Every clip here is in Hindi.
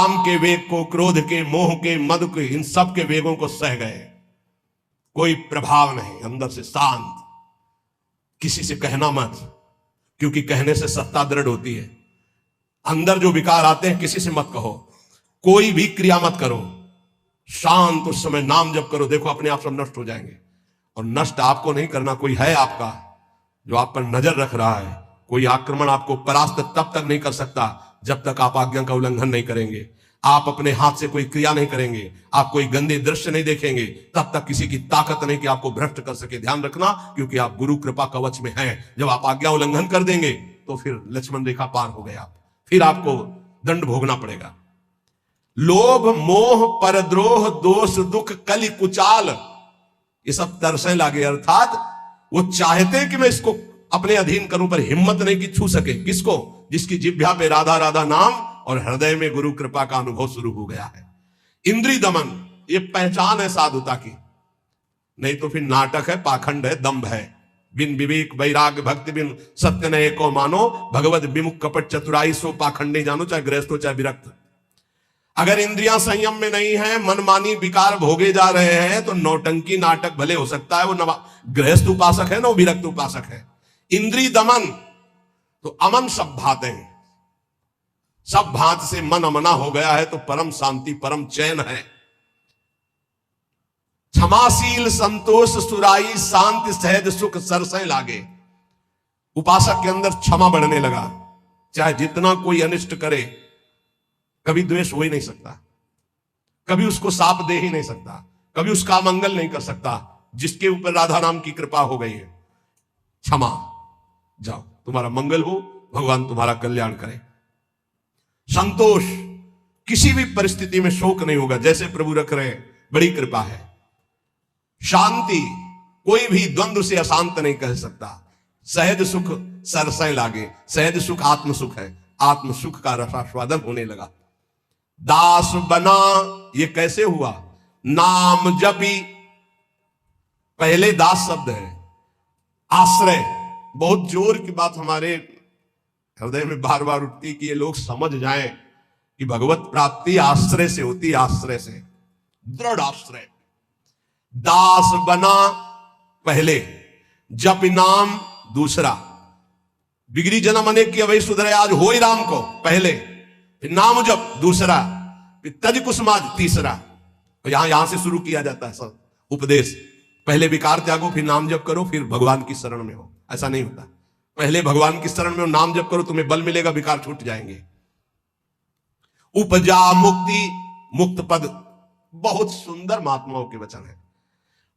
काम के वेग को, क्रोध के, मोह के, मद के, इन सब के वेगों को सह गए। कोई प्रभाव नहीं, अंदर से शांत। किसी से कहना मत, क्योंकि कहने से सत्ता दृढ़ होती है। अंदर जो विकार आते हैं किसी से मत कहो, कोई भी क्रिया मत करो, शांत उस समय नाम जप करो। देखो अपने आप सब नष्ट हो जाएंगे। और नष्ट आपको नहीं करना, कोई है आपका जो आप पर नजर रख रहा है। कोई आक्रमण आपको परास्त तब तक नहीं कर सकता जब तक आप आज्ञा का उल्लंघन नहीं करेंगे। आप अपने हाथ से कोई क्रिया नहीं करेंगे, आप कोई गंदे दृश्य नहीं देखेंगे, तब तक किसी की ताकत नहीं कि आपको भ्रष्ट कर सके। ध्यान रखना, क्योंकि आप गुरु कृपा कवच में हैं। जब आप आज्ञा उल्लंघन कर देंगे तो फिर लक्ष्मण रेखा पार हो गए आप, फिर आपको दंड भोगना पड़ेगा। लोभ, मोह, परद्रोह, दोष, दुख, कलि, कुचाल, ये सब तरसे लागे। अर्थात वो चाहते हैं कि मैं इसको अपने अधीन करूं, पर हिम्मत नहीं कि छू सके। किसको? जिसकी जिह्वा पे राधा राधा नाम और हृदय में गुरु कृपा का अनुभव शुरू हो गया है। इंद्रिय दमन, ये पहचान है साधुता की। नहीं तो फिर नाटक है, पाखंड है, दंभ है। बिन विवेक वैराग्य भक्ति बिन सत्य न एको मानो, भगवत विमुख कपट चतुराई सो पाखंडी जानो। चाहे गृहस्थ हो चाहे विरक्त। अगर इंद्रियां संयम में नहीं है, मनमानी विकार भोगे जा रहे हैं, तो नौटंकी नाटक भले हो सकता है। वो गृहस्थ उपासक है ना, वो विरक्त उपासक है। इंद्रिय दमन तो अमन सब भाते हैं, सब भात से मन अमना हो गया है तो परम शांति परम चैन है। क्षमाशील संतोष सुराई, शांति सहज सुख सरसे लागे। उपासक के अंदर क्षमा बढ़ने लगा। चाहे जितना कोई अनिष्ट करे, कभी द्वेष हो ही नहीं सकता, कभी उसको साप दे ही नहीं सकता, कभी उसका मंगल नहीं कर सकता। जिसके ऊपर राधा नाम की कृपा हो गई है, क्षमा, जाओ तुम्हारा मंगल हो, भगवान तुम्हारा कल्याण करे। संतोष, किसी भी परिस्थिति में शोक नहीं होगा, जैसे प्रभु रख रहे हैं, बड़ी कृपा है। शांति, कोई भी द्वंद्व से अशांत नहीं कह सकता। सहज सुख सरसे लागे, सहज सुख आत्म सुख है, आत्म सुख का रसास्वादन होने लगा। दास बना, ये कैसे हुआ? नाम जपी, पहले दास शब्द है, आश्रय। बहुत जोर की बात हमारे हृदय में बार बार उठती कि ये लोग समझ जाएं कि भगवत प्राप्ति आश्रय से होती, आश्रय से, दृढ़ आश्रय। दास बना पहले, जप नाम दूसरा। बिगड़ी जन्म अनेक की अवै सुधरे आज हो ही राम को पहले, फिर नाम जप दूसरा, फिर तज कुसुमाज तीसरा। तो यहां से शुरू किया जाता है सब उपदेश। पहले विकार त्यागो, फिर नाम जप करो, फिर भगवान की शरण में हो। ऐसा नहीं होता। पहले भगवान की शरण में हो, नाम जप करो, तुम्हें बल मिलेगा, विकार छूट जाएंगे। उपजा मुक्ति, मुक्त पद, बहुत सुंदर महात्माओं के वचन है।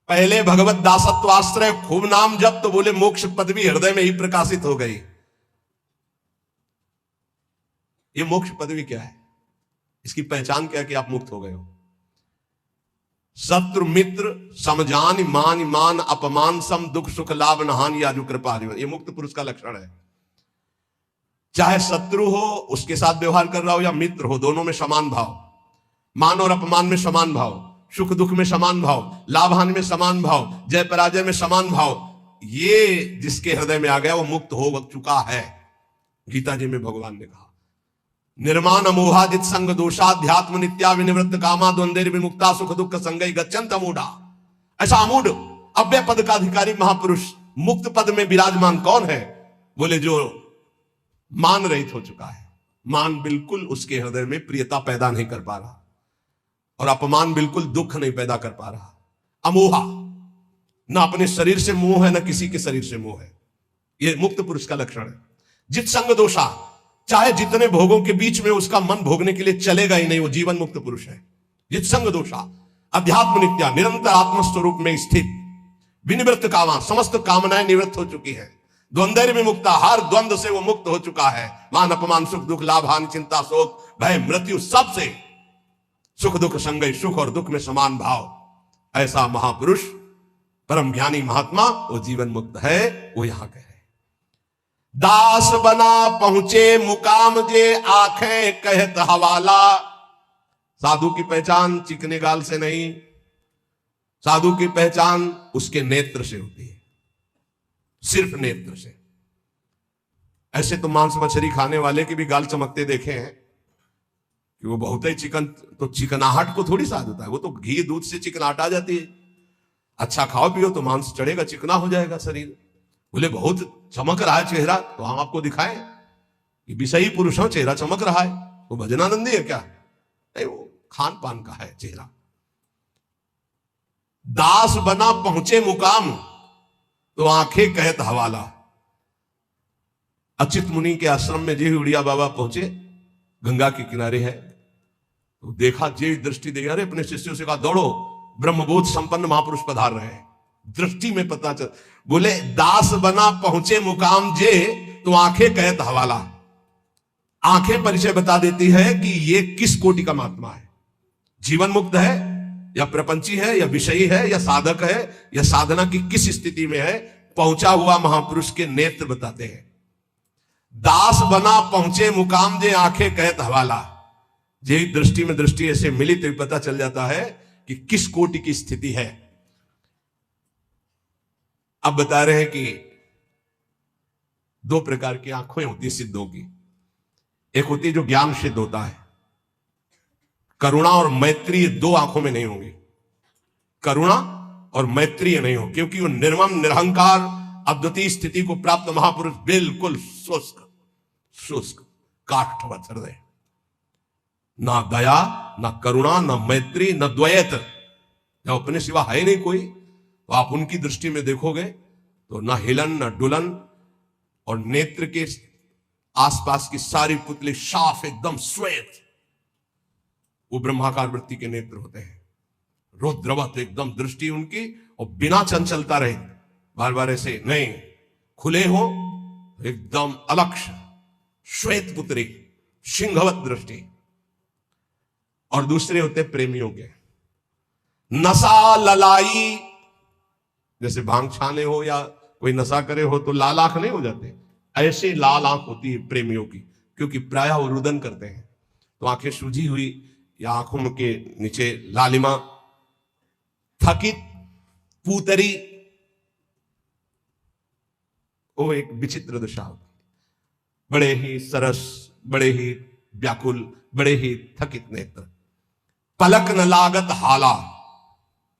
पहले भगवत दासत्व आश्रय, खूब नाम जप, तो बोले मोक्ष पदवी हृदय में ही प्रकाशित हो गई। ये मोक्ष पदवी क्या है? इसकी पहचान क्या है कि आप मुक्त हो गए हो। शत्रु मित्र समझान, मान मान अपमान, सम दुख सुख लाभ नहान, या जो कृपा। ये मुक्त पुरुष का लक्षण है। चाहे शत्रु हो उसके साथ व्यवहार कर रहा हो, या मित्र हो, दोनों में समान भाव। मान और अपमान में समान भाव, सुख दुख में समान भाव, लाभ हानि में समान भाव, जय पराजय में समान भाव। ये जिसके हृदय में आ गया वो मुक्त हो चुका है। गीता जी में भगवान ने कहा, निर्माण अमोहादित संग दोषाध्यात्म नित्या विनिवृत्त कामा द्वंद्व विमुक्ता सुख दुख संगई गच्छन्त अमूढ़ा। ऐसा अमूढ़ अव्यय पद का अधिकारी महापुरुष मुक्त पद में विराजमान कौन है? बोले जो मान रहित हो चुका है। मान बिल्कुल उसके हृदय में प्रियता पैदा नहीं कर पा रहा, और अपमान बिल्कुल दुख नहीं पैदा कर पा रहा। अमोहा, ना अपने शरीर से मोह है, ना किसी के शरीर से मोह है। यह मुक्त पुरुष का लक्षण है। जित संग दोषा, चाहे जितने भोगों के बीच में उसका मन भोगने के लिए चलेगा ही नहीं, वो जीवन मुक्त पुरुष है। जित संग दोषा, अध्यात्म नित्या, निरंतर आत्मस्वरूप में स्थित, विनिवृत्त कामा, समस्त कामनाएं निवृत्त हो चुकी है। द्वंद्व विमुक्ता, हर द्वंद्व से वो मुक्त हो चुका है। मान अपमान सुख दुख लाभ हानि चिंता शोक भय मृत्यु, सबसे सुख दुख संगय, सुख और दुख में समान भाव। ऐसा महापुरुष परम ज्ञानी महात्मा वो जीवन मुक्त है। वो यहां कहे, दास बना पहुंचे मुकाम जे, आंखें कहत हवाला। साधु की पहचान चिकने गाल से नहीं, साधु की पहचान उसके नेत्र से होती है, सिर्फ नेत्र से। ऐसे तो मांस मछली खाने वाले के भी गाल चमकते देखे हैं, कि वो बहुत ही चिकन, तो चिकनाहट को थोड़ी साध होता है, वो तो घी दूध से चिकनाहट आ जाती है। अच्छा खाओ पियो तो मांस चढ़ेगा, चिकना हो जाएगा शरीर। बोले बहुत चमक रहा है चेहरा, तो हम आपको दिखाएं कि विषयी पुरुष हो, चेहरा चमक रहा है, वो भजनानंदी है क्या? नहीं, वो खान पान का है चेहरा। दास बना पहुंचे मुकाम, तो आंखें कहत हवाला। अच्युत मुनि के आश्रम में जे उड़िया बाबा पहुंचे, गंगा के किनारे है, तो देखा, जे दृष्टि दे, अरे अपने शिष्यों से कहा दौड़ो, ब्रह्मबोध संपन्न महापुरुष पधार रहे हैं। दृष्टि में पता चल, बोले दास बना पहुंचे मुकाम जे, तो आंखें कहत हवाला। आंखें परिचय बता देती है कि ये किस कोटि का महात्मा है, जीवन मुक्त है या प्रपंची है या विषयी है या साधक है या साधना की किस स्थिति में है। पहुंचा हुआ महापुरुष के नेत्र बताते हैं। दास बना पहुंचे मुकाम जे, आंखें कहत हवाला। जे दृष्टि में दृष्टि ऐसे मिली तो पता चल जाता है कि किस कोटि की स्थिति है। अब बता रहे हैं कि दो प्रकार की आंखें होती है सिद्धों की। एक होती है जो ज्ञान सिद्ध होता है, करुणा और मैत्री दो आंखों में नहीं होंगी। करुणा और मैत्री नहीं हो, क्योंकि वो निर्मम निरहंकार अद्वितीय स्थिति को प्राप्त महापुरुष बिल्कुल शुष्क शुष्क काष्ठवत हृदय, ना दया ना करुणा ना मैत्री ना द्वैत, जब अपने सिवा है नहीं कोई, तो आप उनकी दृष्टि में देखोगे तो ना हिलन ना डुलन, और नेत्र के आसपास की सारी पुतली साफ एकदम श्वेत, वो ब्रह्माकार वृत्ति के नेत्र होते हैं। रुद्रवत एकदम दृष्टि उनकी, और बिना चंचलता रहे, बार बार ऐसे नहीं, खुले हो एकदम अलक्ष श्वेत पुत्री, सिंहवत दृष्टि। और दूसरे होते प्रेमियों के, नशा ललाई, जैसे भांग छाने हो या कोई नशा करे हो तो लाल आंख नहीं हो जाते, ऐसे लाल आंख होती है प्रेमियों की, क्योंकि प्रायः वो रुदन करते हैं, तो आंखें सूजी हुई या आंखों के नीचे लालिमा। थकित पूतरी, वो एक विचित्र दशा होती, बड़े ही सरस, बड़े ही व्याकुल, बड़े ही थकित नेत्र। पलक न लागत हाला,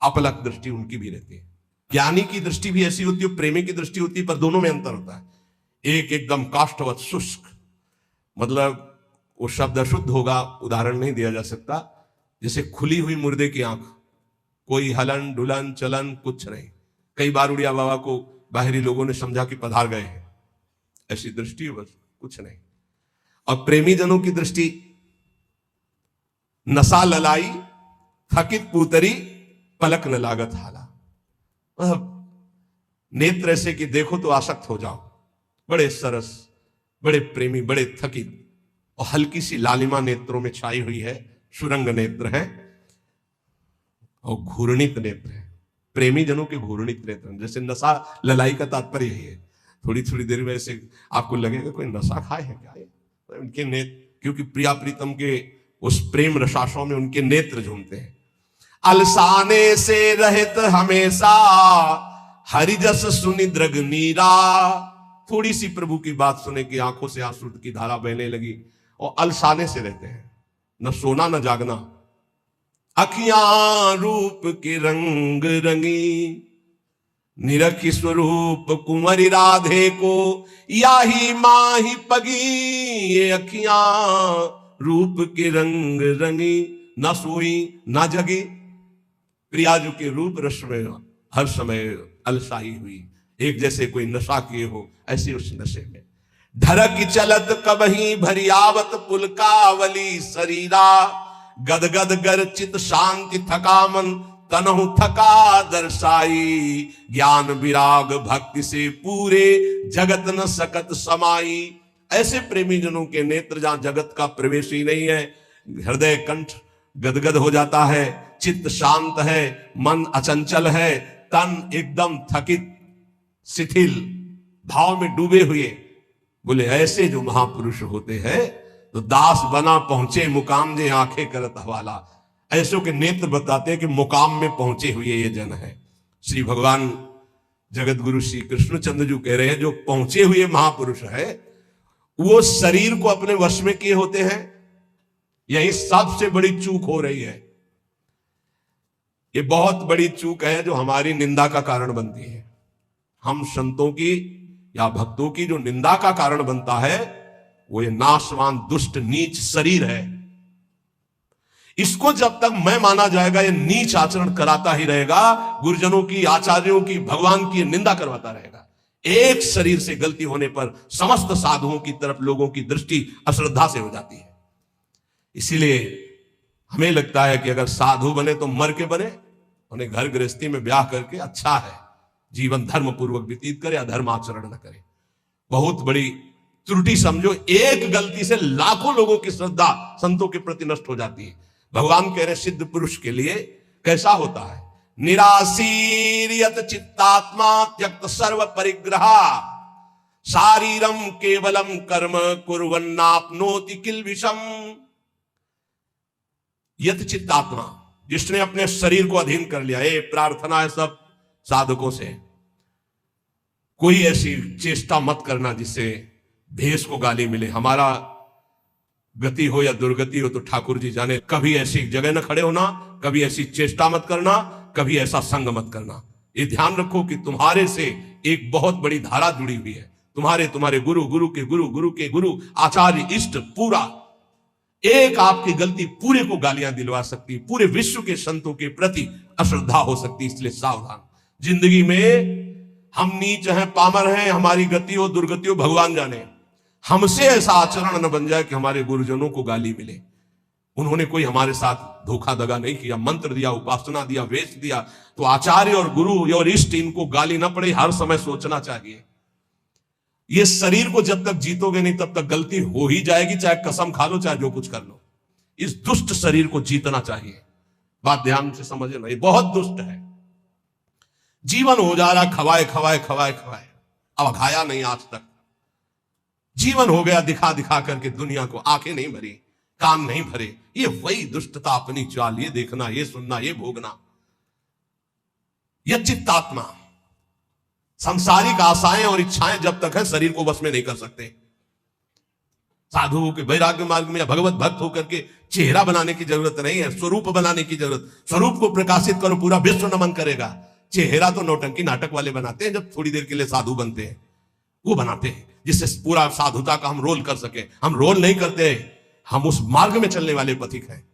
अपलक दृष्टि उनकी भी रहती है। ज्ञानी की दृष्टि भी ऐसी होती है, प्रेमी की दृष्टि होती है, पर दोनों में अंतर होता है। एक एकदम काष्ठवत शुष्क, मतलब वो शब्द अशुद्ध होगा, उदाहरण नहीं दिया जा सकता, जैसे खुली हुई मुर्दे की आंख, कोई हलन डुलन चलन कुछ नहीं। कई बार उड़िया बाबा को बाहरी लोगों ने समझा कि पधार गए हैं, ऐसी दृष्टि बस कुछ नहीं। और प्रेमी जनों की दृष्टि नशा ललाई, थकित पूतरी, पलक न लागत हाला। नेत्र ऐसे कि देखो तो आसक्त हो जाओ, बड़े सरस, बड़े प्रेमी, बड़े थकित, और हल्की सी लालिमा नेत्रों में छाई हुई है, सुरंग नेत्र है और घूर्णित नेत्र है। प्रेमी जनों के घूर्णित नेत्र, जैसे नशा ललाई का तात्पर्य यही है। थोड़ी थोड़ी देर में ऐसे आपको लगेगा कोई नशा खाए है क्या, तो उनके नेत्र, क्योंकि प्रिया प्रीतम के उस प्रेम रसाशों में उनके नेत्र झूमते हैं। अलसाने से रहित हमेशा, हरिजस सुनि दृग नीरा। थोड़ी सी प्रभु की बात सुने कि आंखों से आंसू की धारा बहने लगी, और अलसाने से रहते हैं, न सोना न जागना। अखियां रूप के रंग रंगी, निरखी स्वरूप कुंवरी राधे को, याही माही पगी। ये अखियां रूप के रंग रंगी, न सोई न जगी। प्रियाजू के रूप रस में हर समय अलसाई हुई, एक जैसे कोई नशा किए हो, ऐसे उस नशे में। ढरक चलत कबही भरियावत पुलकावली शरीरा, गदगद गर चित शांति थका मन, तनहु थका दर्शाई। ज्ञान विराग भक्ति से पूरे, जगत न सकत समाई। ऐसे प्रेमी जनों के नेत्र जहां जगत का प्रवेश ही नहीं है, हृदय कंठ गदगद हो जाता है, चित्त शांत है, मन अचंचल है, तन एकदम थकित शिथिल भाव में डूबे हुए। बोले ऐसे जो महापुरुष होते हैं, तो दास बना पहुंचे मुकाम जे, आंखें करत हवाला। ऐसों के नेत्र बताते हैं कि मुकाम में पहुंचे हुए ये जन है। श्री भगवान जगत गुरु श्री कृष्णचंद्र जी कह रहे हैं, जो पहुंचे हुए महापुरुष है, वो शरीर को अपने वश में किए होते हैं, यही सबसे बड़ी चूक हो रही है। ये बहुत बड़ी चूक है जो हमारी निंदा का कारण बनती है। हम संतों की या भक्तों की जो निंदा का कारण बनता है वो ये नाशवान दुष्ट नीच शरीर है। इसको जब तक मैं माना जाएगा ये नीच आचरण कराता ही रहेगा, गुरुजनों की, आचार्यों की, भगवान की निंदा करवाता रहेगा। एक शरीर से गलती होने पर समस्त साधुओं की तरफ लोगों की दृष्टि अश्रद्धा से हो जाती है। इसीलिए हमें लगता है कि अगर साधु बने तो मर के बने, उन्हें घर गृहस्थी में ब्याह करके अच्छा है, जीवन धर्म पूर्वक व्यतीत करे, अधर्म आचरण न करे। बहुत बड़ी त्रुटि समझो, एक गलती से लाखों लोगों की श्रद्धा संतों के प्रति नष्ट हो जाती है। भगवान कह रहे सिद्ध पुरुष के लिए कैसा होता है, निराशीर्यत चित्तात्मा त्यक्त सर्व परिग्रह शारीरम केवलम कर्म कुर्वन्नाप्नोति किल विषम। यत चित्तात्मा, जिसने अपने शरीर को अधीन कर लिया। ये प्रार्थना है सब साधकों से, कोई ऐसी चेष्टा मत करना जिससे भेष को गाली मिले। हमारा गति हो या दुर्गति हो तो ठाकुर जी जाने। कभी ऐसी जगह न खड़े होना, कभी ऐसी चेष्टा मत करना, कभी ऐसा संग मत करना। ये ध्यान रखो कि तुम्हारे से एक बहुत बड़ी धारा जुड़ी हुई है। तुम्हारे गुरु, गुरु के गुरु, गुरु के गुरु, आचार्य, इष्ट, पूरा एक आपकी गलती पूरे को गालियां दिलवा सकती, पूरे विश्व के संतों के प्रति अश्रद्धा हो सकती। इसलिए सावधान। जिंदगी में हम नीच हैं, पामर हैं, हमारी गति हो दुर्गति हो भगवान जाने। हमसे ऐसा आचरण न बन जाए कि हमारे गुरुजनों को गाली मिले। उन्होंने कोई हमारे साथ धोखा दगा नहीं किया, मंत्र दिया, उपासना दिया, वेश दिया, तो आचार्य और गुरु और इष्ट इनको गाली ना पड़े, हर समय सोचना चाहिए। ये शरीर को जब तक जीतोगे नहीं तब तक गलती हो ही जाएगी, चाहे कसम खा लो, चाहे जो कुछ कर लो। इस दुष्ट शरीर को जीतना चाहिए। बात ध्यान से समझना, ये बहुत दुष्ट है। जीवन हो जा रहा खवाए खवाए खवाए खवाए, अब खाया नहीं आज तक। जीवन हो गया दिखा दिखा करके दुनिया को, आंखें नहीं भरी, कान नहीं भरे। ये वही दुष्टता, अपनी चाल, ये देखना, ये सुनना, ये भोगना। यह चित्तात्मा सांसारिक आशाएं और इच्छाएं जब तक है शरीर को वश में नहीं कर सकते। साधुओं के वैराग्य मार्ग में या भगवत भक्त होकर के चेहरा बनाने की जरूरत नहीं है, स्वरूप बनाने की जरूरत। स्वरूप को प्रकाशित करो, पूरा विश्व नमन करेगा। चेहरा तो नौटंकी नाटक वाले बनाते हैं, जब थोड़ी देर के लिए साधु बनते हैं वो बनाते हैं, जिससे पूरा साधुता का हम रोल कर सके। हम रोल नहीं करते, हम उस मार्ग में चलने वाले पथिक हैं।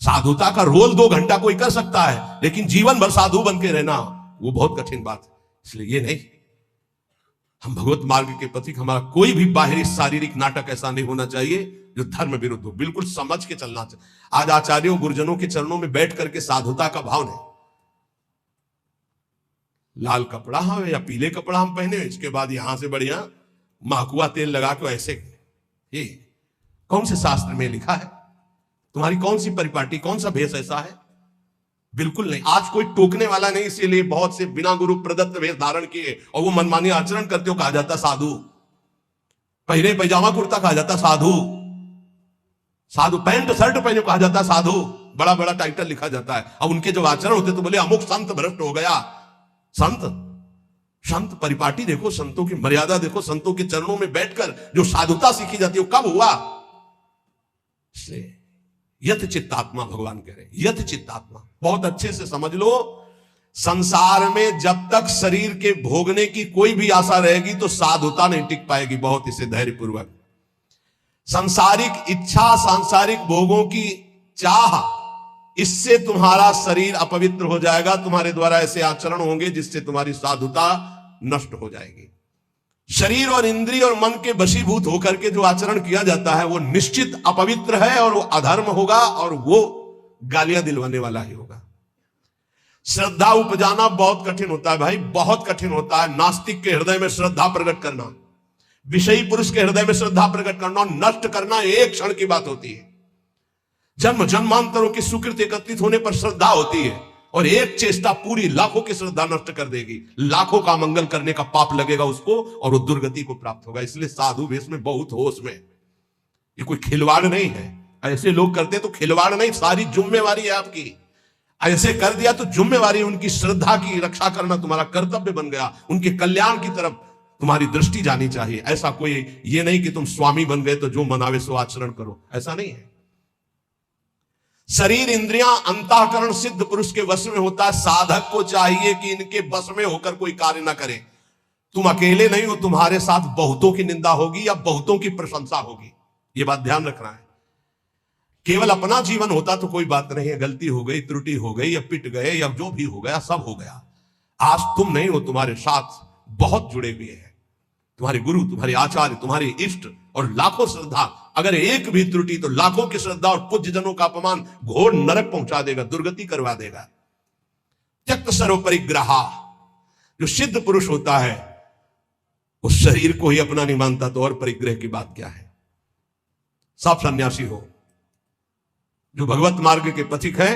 साधुता का रोल 2 घंटा कोई कर सकता है, लेकिन जीवन भर साधु बन के रहना वो बहुत कठिन बात है। इसलिए ये नहीं, हम भगवत मार्ग के पथिक। हमारा कोई भी बाहरी शारीरिक नाटक ऐसा नहीं होना चाहिए जो धर्म विरुद्ध हो। बिल्कुल समझ के चलना चाहिए। आज आचार्यों गुरुजनों के चरणों में बैठ करके साधुता का भाव नहीं। लाल कपड़ा हम या पीले कपड़ा हम पहने, इसके बाद यहां से बढ़िया माकुआ तेल लगा के ऐसे, ये कौन से शास्त्र में लिखा है? तुम्हारी कौन सी परिपाटी, कौन सा भेष ऐसा है? बिल्कुल नहीं। आज कोई टोकने वाला नहीं, इसीलिए बहुत से बिना गुरु प्रदत्त वेश धारण किए और वो मनमानी आचरण करते हो कहा जाता साधु। पहले पैजामा कुर्ता कहा जाता साधु। साधु पैंट शर्ट पहने कहा जाता साधु। बड़ा बड़ा टाइटल लिखा जाता है। अब उनके जब आचरण होते तो बोले अमुक संत भ्रष्ट हो गया। संत परिपाटी देखो, संतों की मर्यादा देखो, संतों के चरणों में बैठकर जो साधुता सीखी जाती है वो कब हुआ? इसलिए यथ चित्तात्मा भगवान कह रहे, यथ चित्तात्मा बहुत अच्छे से समझ लो। संसार में जब तक शरीर के भोगने की कोई भी आशा रहेगी तो साधुता नहीं टिक पाएगी। बहुत इसे धैर्यपूर्वक, सांसारिक इच्छा, सांसारिक भोगों की चाह, इससे तुम्हारा शरीर अपवित्र हो जाएगा। तुम्हारे द्वारा ऐसे आचरण होंगे जिससे तुम्हारी साधुता नष्ट हो जाएगी। शरीर और इंद्रिय और मन के वशीभूत होकर के जो आचरण किया जाता है वो निश्चित अपवित्र है और वो अधर्म होगा और वो गालियां दिलवाने वाला ही होगा। श्रद्धा उपजाना बहुत कठिन होता है भाई, बहुत कठिन होता है। नास्तिक के हृदय में श्रद्धा प्रकट करना, विषयी पुरुष के हृदय में श्रद्धा प्रकट करना और नष्ट करना एक क्षण की बात होती है। जन्म जन्मांतरों की सुकृत एकत्रित होने पर श्रद्धा होती है और एक चेष्टा पूरी लाखों की श्रद्धा नष्ट कर देगी। लाखों का मंगल करने का पाप लगेगा उसको और वो दुर्गति को प्राप्त होगा। इसलिए साधु वेश में बहुत होश में, ये कोई खिलवाड़ नहीं है। ऐसे लोग करते तो खिलवाड़ नहीं, सारी जिम्मेवारी है आपकी। ऐसे कर दिया तो जिम्मेवारी, उनकी श्रद्धा की रक्षा करना तुम्हारा कर्तव्य बन गया। उनके कल्याण की तरफ तुम्हारी दृष्टि जानी चाहिए। ऐसा कोई ये नहीं कि तुम स्वामी बन गए तो जो मनावे सो आचरण करो, ऐसा नहीं है। शरीर इंद्रियां अंतःकरण सिद्ध पुरुष के वश में होता है। साधक को चाहिए कि इनके वश में होकर कोई कार्य ना करे। तुम अकेले नहीं हो, तुम्हारे साथ बहुतों की निंदा होगी या बहुतों की प्रशंसा होगी, ये बात ध्यान रखना है। केवल अपना जीवन होता तो कोई बात नहीं है, गलती हो गई, त्रुटि हो गई, या पिट गए, या जो भी हो गया सब हो गया। आज तुम नहीं हो, तुम्हारे साथ बहुत जुड़े हुए हैं, तुम्हारे गुरु, तुम्हारे आचार्य, तुम्हारे इष्ट और लाखों श्रद्धा। अगर एक भी त्रुटि तो लाखों की श्रद्धा और पूज्य जनों का अपमान घोर नरक पहुंचा देगा, दुर्गति करवा देगा। त्यक्त सर्व परिग्रहा, जो सिद्ध पुरुष होता है उस शरीर को ही अपना नहीं मानता, तो और परिग्रह की बात क्या है। सब सन्यासी हो जो भगवत मार्ग के पथिक है,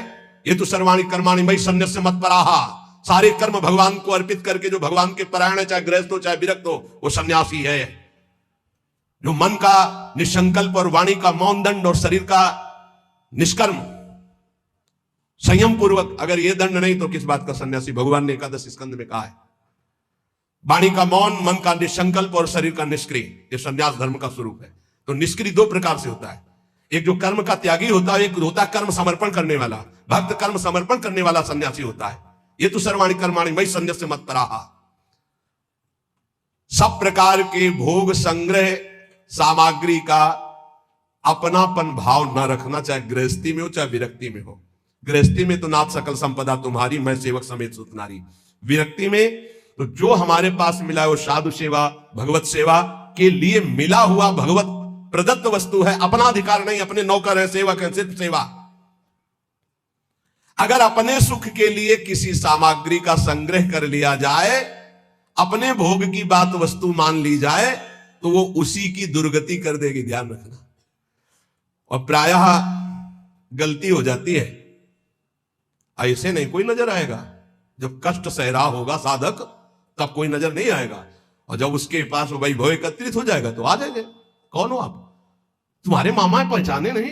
ये तो सर्वाणी कर्माणि मयि सन्न्यस्य मत्पराहा, सारे कर्म भगवान को अर्पित करके जो भगवान के परायण है, चाहे गृहस्थ हो चाहे विरक्त हो, वो सन्यासी है। जो मन का निसंकल्प और वाणी का मौन दंड और शरीर का निष्कर्म संयम पूर्वक, अगर ये दंड नहीं तो किस बात का सन्यासी। भगवान ने एकादश स्कंद में कहा है, वाणी का मौन, मन का निसंकल्प और शरीर का निष्क्रिय, ये सन्यास धर्म का स्वरूप है। तो निष्क्रिय दो प्रकार से होता है, एक जो कर्म का त्यागी होता है, एक होता है कर्म समर्पण करने वाला। भक्त कर्म समर्पण करने वाला सन्यासी होता है। ये तो सर्वाणी कर्माणि मयि सन्न्यस्य मत्पराहा। सब प्रकार के भोग संग्रह सामग्री का अपनापन भाव न रखना, चाहे गृहस्थी में हो चाहे विरक्ति में हो। गृहस्थी में तो नाथ सकल संपदा तुम्हारी, मैं सेवक समेत सुत नारी। विरक्ति में तो जो हमारे पास मिला है वो साधु सेवा, भगवत सेवा के लिए मिला हुआ भगवत प्रदत्त वस्तु है, अपना अधिकार नहीं, अपने नौकर है, सेवक है, सिर्फ सेवा। अगर अपने सुख के लिए किसी सामग्री का संग्रह कर लिया जाए, अपने भोग की बात वस्तु मान ली जाए, तो वो उसी की दुर्गति कर देगी, ध्यान रखना। और प्रायः गलती हो जाती है, ऐसे नहीं कोई नजर आएगा। जब कष्ट सह रहा होगा साधक तब कोई नजर नहीं आएगा, और जब उसके पास वैभव एकत्रित हो जाएगा तो आ जाएंगे। कौन हो आप? तुम्हारे मामा पहचाने नहीं,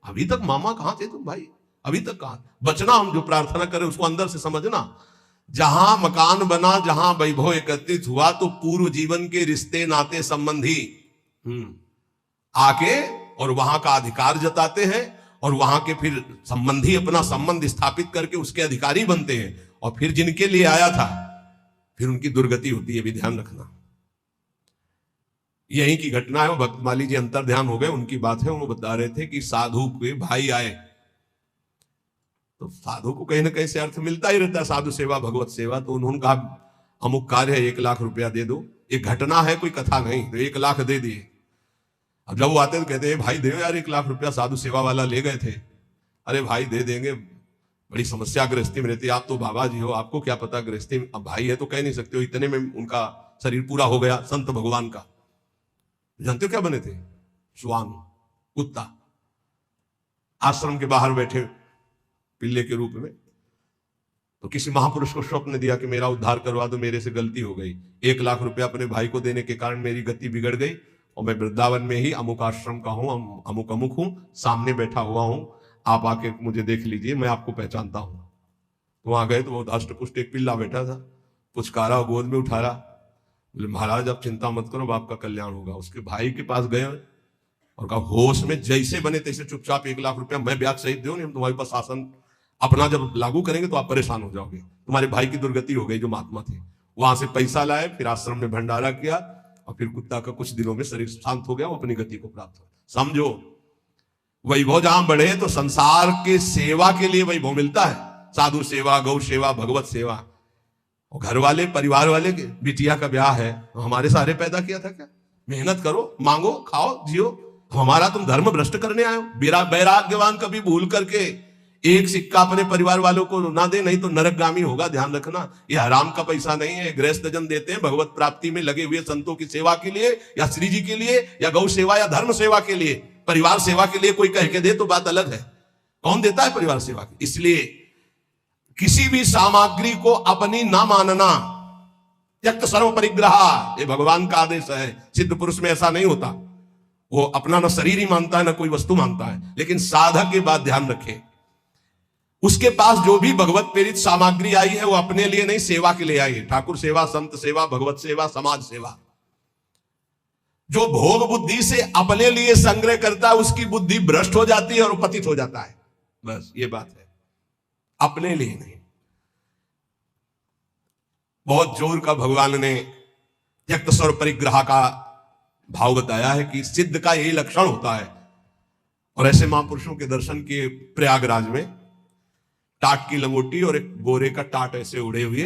अभी तक मामा कहां थे तुम भाई, अभी तक कहां? बचना, हम जो प्रार्थना करें उसको अंदर से समझना। जहां मकान बना, जहां वैभव एकत्रित हुआ, तो पूर्व जीवन के रिश्ते नाते संबंधी आके और वहां का अधिकार जताते हैं, और वहां के फिर संबंधी अपना संबंध स्थापित करके उसके अधिकारी बनते हैं, और फिर जिनके लिए आया था फिर उनकी दुर्गति होती है, भी ध्यान रखना। यही की घटना है। वो भक्तमाली जी अंतर ध्यान हो गए, उनकी बात है। वो बता रहे थे कि साधु के भाई आए, तो साधु को कहीं ना कहीं से अर्थ मिलता ही रहता है, साधु सेवा, भगवत सेवा। तो उन्होंने कहा अमुक कार्य है, 1 लाख रुपया दे दो। एक घटना है, कोई कथा नहीं, तो 1 लाख दे दिए। अब जब वो आते तो कहते हैं भाई दे यार 1 लाख रुपया, साधु सेवा वाला ले गए थे। अरे भाई दे देंगे, बड़ी समस्या गृहस्थी में रहती है। आप तो बाबा जी हो, आपको क्या पता गृहस्थी में। अब भाई है तो कह नहीं सकते हो, इतने में उनका शरीर पूरा हो गया। संत भगवान का जानते हो क्या बने थे? श्वान, कुत्ता, आश्रम के बाहर बैठे पिल्ले के रूप में। तो किसी महापुरुष को स्वप्न दिया कि मेरा उद्धार करवा दो, मेरे से गलती हो गई। 1 लाख रुपया अपने भाई को देने के कारण मेरी गति बिगड़ गई, और मैं वृंदावन में ही अमुक आश्रम का हूं, अमुक अमुक हूं, सामने बैठा हुआ हूं, आप आके मुझे देख लीजिए, मैं आपको पहचानता हूं। तो वहां गए तो वो अष्टपुष्ट एक पिल्ला बैठा था, पुचकारा, गोद में उठाया, बोले महाराज आप चिंता मत करो, आपका कल्याण होगा। उसके भाई के पास गए और कहा होश में जैसे बने तैसे चुपचाप 1 लाख रुपया मैं ब्याज सहित दूं, नहीं हम तुम्हारे पास शासन अपना जब लागू करेंगे तो आप परेशान हो जाओगे। तुम्हारे भाई की दुर्गति हो गई जो महात्मा थे। वहां से पैसा लाए, फिर आश्रम में भंडारा किया, और फिर कुत्ता का कुछ दिनों में शरीर शांत हो गया, वो अपनी गति को प्राप्त हो। समझो, वैभव जहां बढ़े तो संसार के सेवा के लिए वैभव मिलता है। साधु सेवा, गौ सेवा, भगवत सेवा। और घर वाले, परिवार वाले के बिटिया का ब्याह है, तो हमारे सारे पैदा किया था क्या? मेहनत करो, मांगो, खाओ, जियो। हमारा तुम धर्म भ्रष्ट करने आए हो। वैराग्यवान कभी भूल करके एक सिक्का अपने परिवार वालों को ना दे, नहीं तो नरकगामी होगा, ध्यान रखना। ये हराम का पैसा नहीं है। गृहस्थ जन देते हैं भगवत प्राप्ति में लगे हुए संतों की सेवा के लिए, या श्री जी के लिए, या गौ सेवा, या धर्म सेवा के लिए। परिवार सेवा के लिए कोई कह के दे तो बात अलग है, कौन देता है परिवार सेवा की? इसलिए किसी भी सामग्री को अपनी ना मानना, त्यक्त सर्व परिग्रह, ये भगवान का आदेश है। सिद्ध पुरुष में ऐसा नहीं होता, वो अपना ना शरीर ही मानता है ना कोई वस्तु मानता है। लेकिन साधक की बात ध्यान रखे, उसके पास जो भी भगवत प्रेरित सामग्री आई है वो अपने लिए नहीं, सेवा के लिए आई है। ठाकुर सेवा, संत सेवा, भगवत सेवा, समाज सेवा। जो भोग बुद्धि से अपने लिए संग्रह करता है उसकी बुद्धि भ्रष्ट हो जाती है और पतित हो जाता है। बस ये बात है, अपने लिए नहीं। बहुत जोर का भगवान ने त्यक्त स्वर परिग्रह का भाव बताया है कि सिद्ध का यही लक्षण होता है। और ऐसे महापुरुषों के दर्शन किए प्रयागराज में, टाट की लंगोटी और एक गोरे का टाट ऐसे उड़े हुए,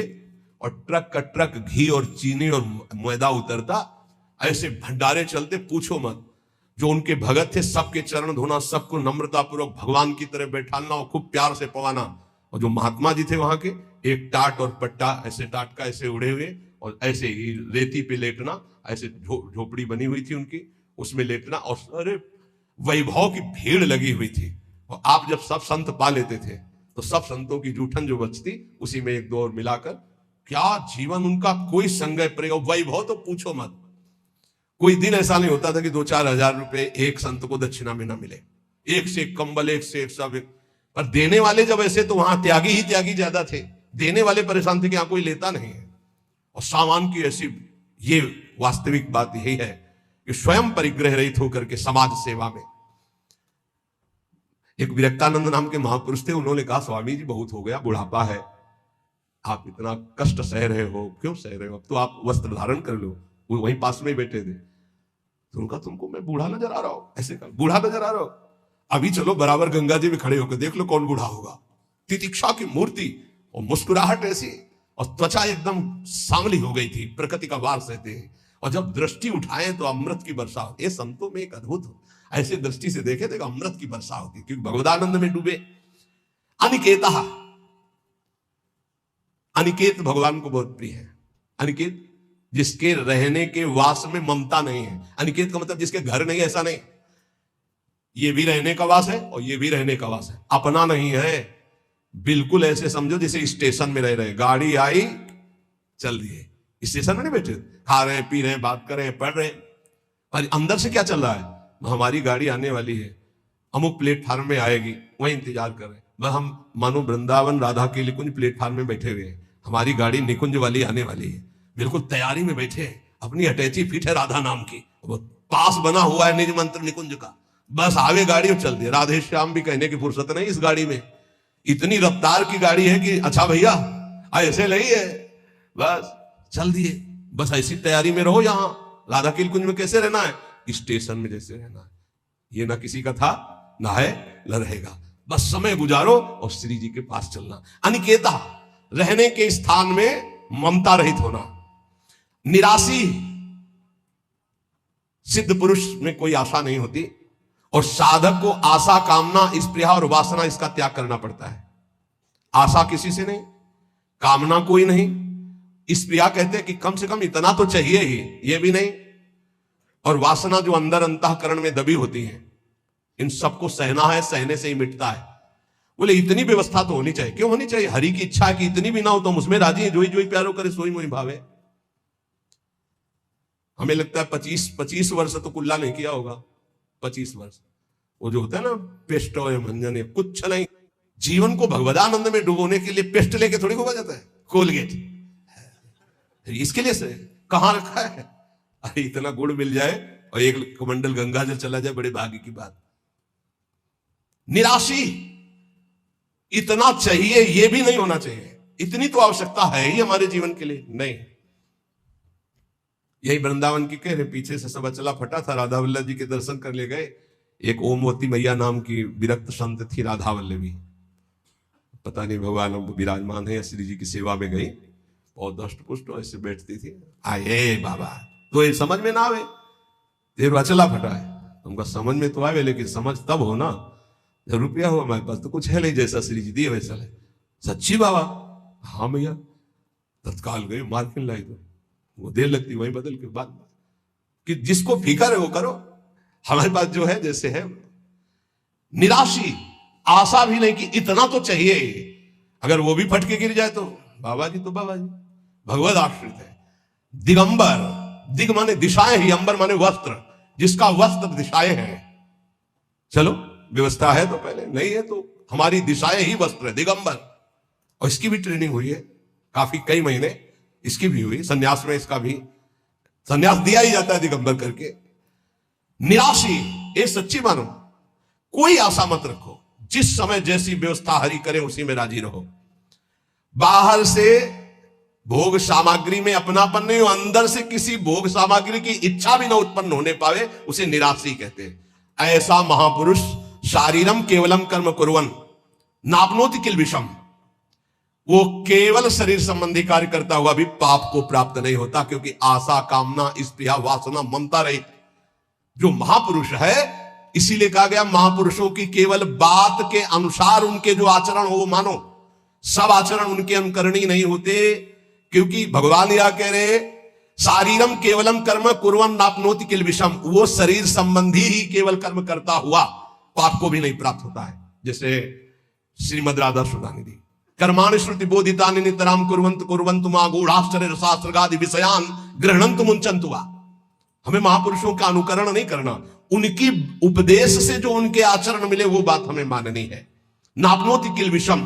और ट्रक का ट्रक घी और चीनी और मैदा उतरता, ऐसे भंडारे चलते, पूछो मत। जो उनके भगत थे सबके चरण धोना, सबको नम्रतापूर्वक भगवान की तरह बैठाना और खूब प्यार से पवाना। और जो महात्मा जी थे वहां के, एक टाट और पट्टा ऐसे टाट का ऐसे उड़े हुए, और ऐसे ही रेती पे लेटना, ऐसे झोपड़ी बनी हुई थी उनकी, उसमें लेटना, और अरे वैभव की भीड़ लगी हुई थी। और आप जब सब संत पा लेते थे तो सब संतों की जूठन जो बचती, उसी में एक दो और मिलाकर, क्या जीवन उनका, कोई संगय प्रयोग, वैभव तो पूछो मत। कोई दिन ऐसा नहीं होता था कि 2-4 हजार रुपए एक संत को दक्षिणा में ना मिले, एक से एक कंबल, एक से एक सब। पर देने वाले जब ऐसे, तो वहां त्यागी ही त्यागी ज्यादा थे। देने वाले परेशान थे कि यहां कोई लेता नहीं है। और सामान की ऐसी, ये वास्तविक बात यही है कि स्वयं परिग्रह रहित होकर के समाज सेवा में। एक विरक्तानंद नाम के महापुरुष थे, उन्होंने कहा, स्वामी जी बहुत हो गया, बुढ़ापा है, आप इतना कष्ट सह रहे हो, क्यों सह रहे हो, अब तो आप वस्त्र धारण कर लो। वो वहीं पास में बैठे थे। तो उनका, तुमको मैं बूढ़ा नजर आ रहा हूं, ऐसे कहा, बूढ़ा नजर आ रहा हूं, अभी चलो बराबर गंगा जी में खड़े होकर देख लो कौन बूढ़ा होगा। तितिक्षा की मूर्ति और मुस्कुराहट ऐसी, और त्वचा एकदम सांवली हो गई थी, प्रकृति का वार सहते हैं। और जब दृष्टि उठाए तो अमृत की वर्षा होती है। संतों में एक अद्भुत, ऐसे दृष्टि से देखे तो अमृत की वर्षा होती है, क्योंकि भगवदानंद में डूबे। अनिकेता, अनिकेत भगवान को बहुत प्रिय है। अनिकेत, जिसके रहने के वास में ममता नहीं है। अनिकेत का मतलब जिसके घर नहीं, ऐसा नहीं, ये भी रहने का वास है और ये भी रहने का वास है, अपना नहीं है। बिल्कुल ऐसे समझो जैसे स्टेशन में रह रहे, गाड़ी आई चल दिए, स्टेशन में नहीं बैठे, खा रहे हैं, पी रहे हैं, बात कर रहे हैं, पढ़ रहे हैं, पर अंदर से क्या चल रहा है, हमारी गाड़ी आने वाली है, अमुक प्लेटफार्म में आएगी, वही इंतजार कर रहे हैं। वह हम मानो वृंदावन राधा के निकुंज प्लेटफार्म में बैठे हुए हैं, हमारी गाड़ी निकुंज वाली आने वाली है, बिल्कुल तैयारी में बैठे हैं, अपनी अटैची फिट है राधा नाम की, वो पास बना हुआ है निज मंत्र निकुंज का, बस आवे गाड़ी और चल दी। राधे श्याम भी कहने की फुर्सत नहीं इस गाड़ी में, इतनी रफ्तार की गाड़ी है कि अच्छा भैया ऐसे नहीं है, बस चल दिए। बस ऐसी तैयारी में रहो, यहां राधा के कुंज में कैसे रहना है, स्टेशन में जैसे रहना है। ये ना किसी का था, ना है, न रहेगा, बस समय गुजारो और श्री जी के पास चलना। अनिकेता, रहने के स्थान में ममता रहित होना। निराशी, सिद्ध पुरुष में कोई आशा नहीं होती, और साधक को आशा, कामना, स्पृहा और वासना, इसका त्याग करना पड़ता है। आशा किसी से नहीं, कामना कोई नहीं, स्पृहा कहते हैं कि कम से कम इतना तो चाहिए ही, ये भी नहीं, और वासना जो अंदर अंतःकरण में दबी होती है, इन सबको सहना है, सहने से ही मिटता है। बोले इतनी व्यवस्था तो होनी चाहिए, क्यों होनी चाहिए, हरि की इच्छा है कि इतनी भी ना हो तो हम उसमें राजी है, जो ही प्यारो करे सोई मोहि भावे। हमें लगता है 25 वर्ष तो कुल्ला नहीं किया होगा, 25 वर्ष, वो जो होता है ना पेस्ट और मंजन, कुछ नहीं। जीवन को भगवदानंद में डुबोने के लिए पेस्ट लेके थोड़ी होगा जाता है, कोलगेट इसके लिए से कहां रखा है। अरे इतना गुड़ मिल जाए और एक कमंडल गंगा जल चला जाए, बड़े भाग्य की बात। निराशी, इतना चाहिए ये भी नहीं होना चाहिए, इतनी तो आवश्यकता है ही हमारे जीवन के लिए नहीं। यही वृंदावन की कह रहे, पीछे से सब अचला फटा था, राधा वल्लभ जी के दर्शन कर ले गए। एक ओमवती मैया नाम की विरक्त संत थी, राधा वल्लभी, पता नहीं भगवान विराजमान है या श्री जी की सेवा में गई, और दष्ट पुष्ट ऐसे बैठती थी। आए बाबा, तो ये समझ में ना आवे, तेरे अचला फटा है, तुमका समझ में तो आवे, लेकिन समझ तब हो ना जब रुपया हो हमारे पास, तो कुछ है नहीं, जैसा श्री जी दिए वैसा है। सच्ची बाबा, हाँ भैया, तत्काल गए, मार्किन लाई, तो वो देर लगती, वही बदल के बाद कि जिसको फिकर है वो करो, हमारे पास जो है जैसे है। निराशी, आशा भी नहीं कि इतना तो चाहिए, अगर वो भी फटके गिर जाए तो बाबा जी तो बाबा जी, भगवद आश्रित है। दिगंबर, दिग माने दिशाएं ही, अंबर माने वस्त्र, जिसका वस्त्र दिशाएं हैं। चलो व्यवस्था है तो पहले, नहीं है तो हमारी दिशाएं ही वस्त्र है, दिगंबर। और इसकी भी ट्रेनिंग हुई है काफी, कई महीने इसकी भी हुई, संन्यास में इसका भी संन्यास दिया ही जाता है दिगंबर करके। निराशी, ये सच्ची मानो, कोई आशा मत रखो, जिस समय जैसी व्यवस्था हरि करे उसी में राजी रहो। बाहर से भोग सामग्री में अपनापन नहीं हो, अंदर से किसी भोग सामग्री की इच्छा भी ना उत्पन्न होने पावे, उसे निराशी कहते हैं। ऐसा महापुरुष शारीरम केवलम कर्म कुर्वन् नाप्नोति किल विषम, वो केवल शरीर संबंधी कार्य करता हुआ भी पाप को प्राप्त नहीं होता, क्योंकि आशा, कामना, स्पृहा, वासना, ममता रहित जो महापुरुष है, इसीलिए कहा गया महापुरुषों की केवल बात के अनुसार उनके जो आचरण हो वो मानो। सब आचरण उनके अनुकरणीय नहीं होते, क्योंकि भगवान यह कह रहे शारीरम केवलम कर्म कुर्वन् नाप्नोति किल विषम, वो शरीर संबंधी ही केवल कर्म करता हुआ पाप को भी नहीं प्राप्त होता है। जैसे श्रीमद राधा सुधानिधि कर्माणि श्रुति बोधितानि नितराम कुर्वन्तु मा गूढ़ाश्चर्य रसास्त्रगादि विषयान गृह्णन्तु मुञ्चन्तु वा। हमें महापुरुषों का अनुकरण नहीं करना, उनकी उपदेश से जो उनके आचरण मिले वो बात हमें माननी है। नाप्नोति किल विषम,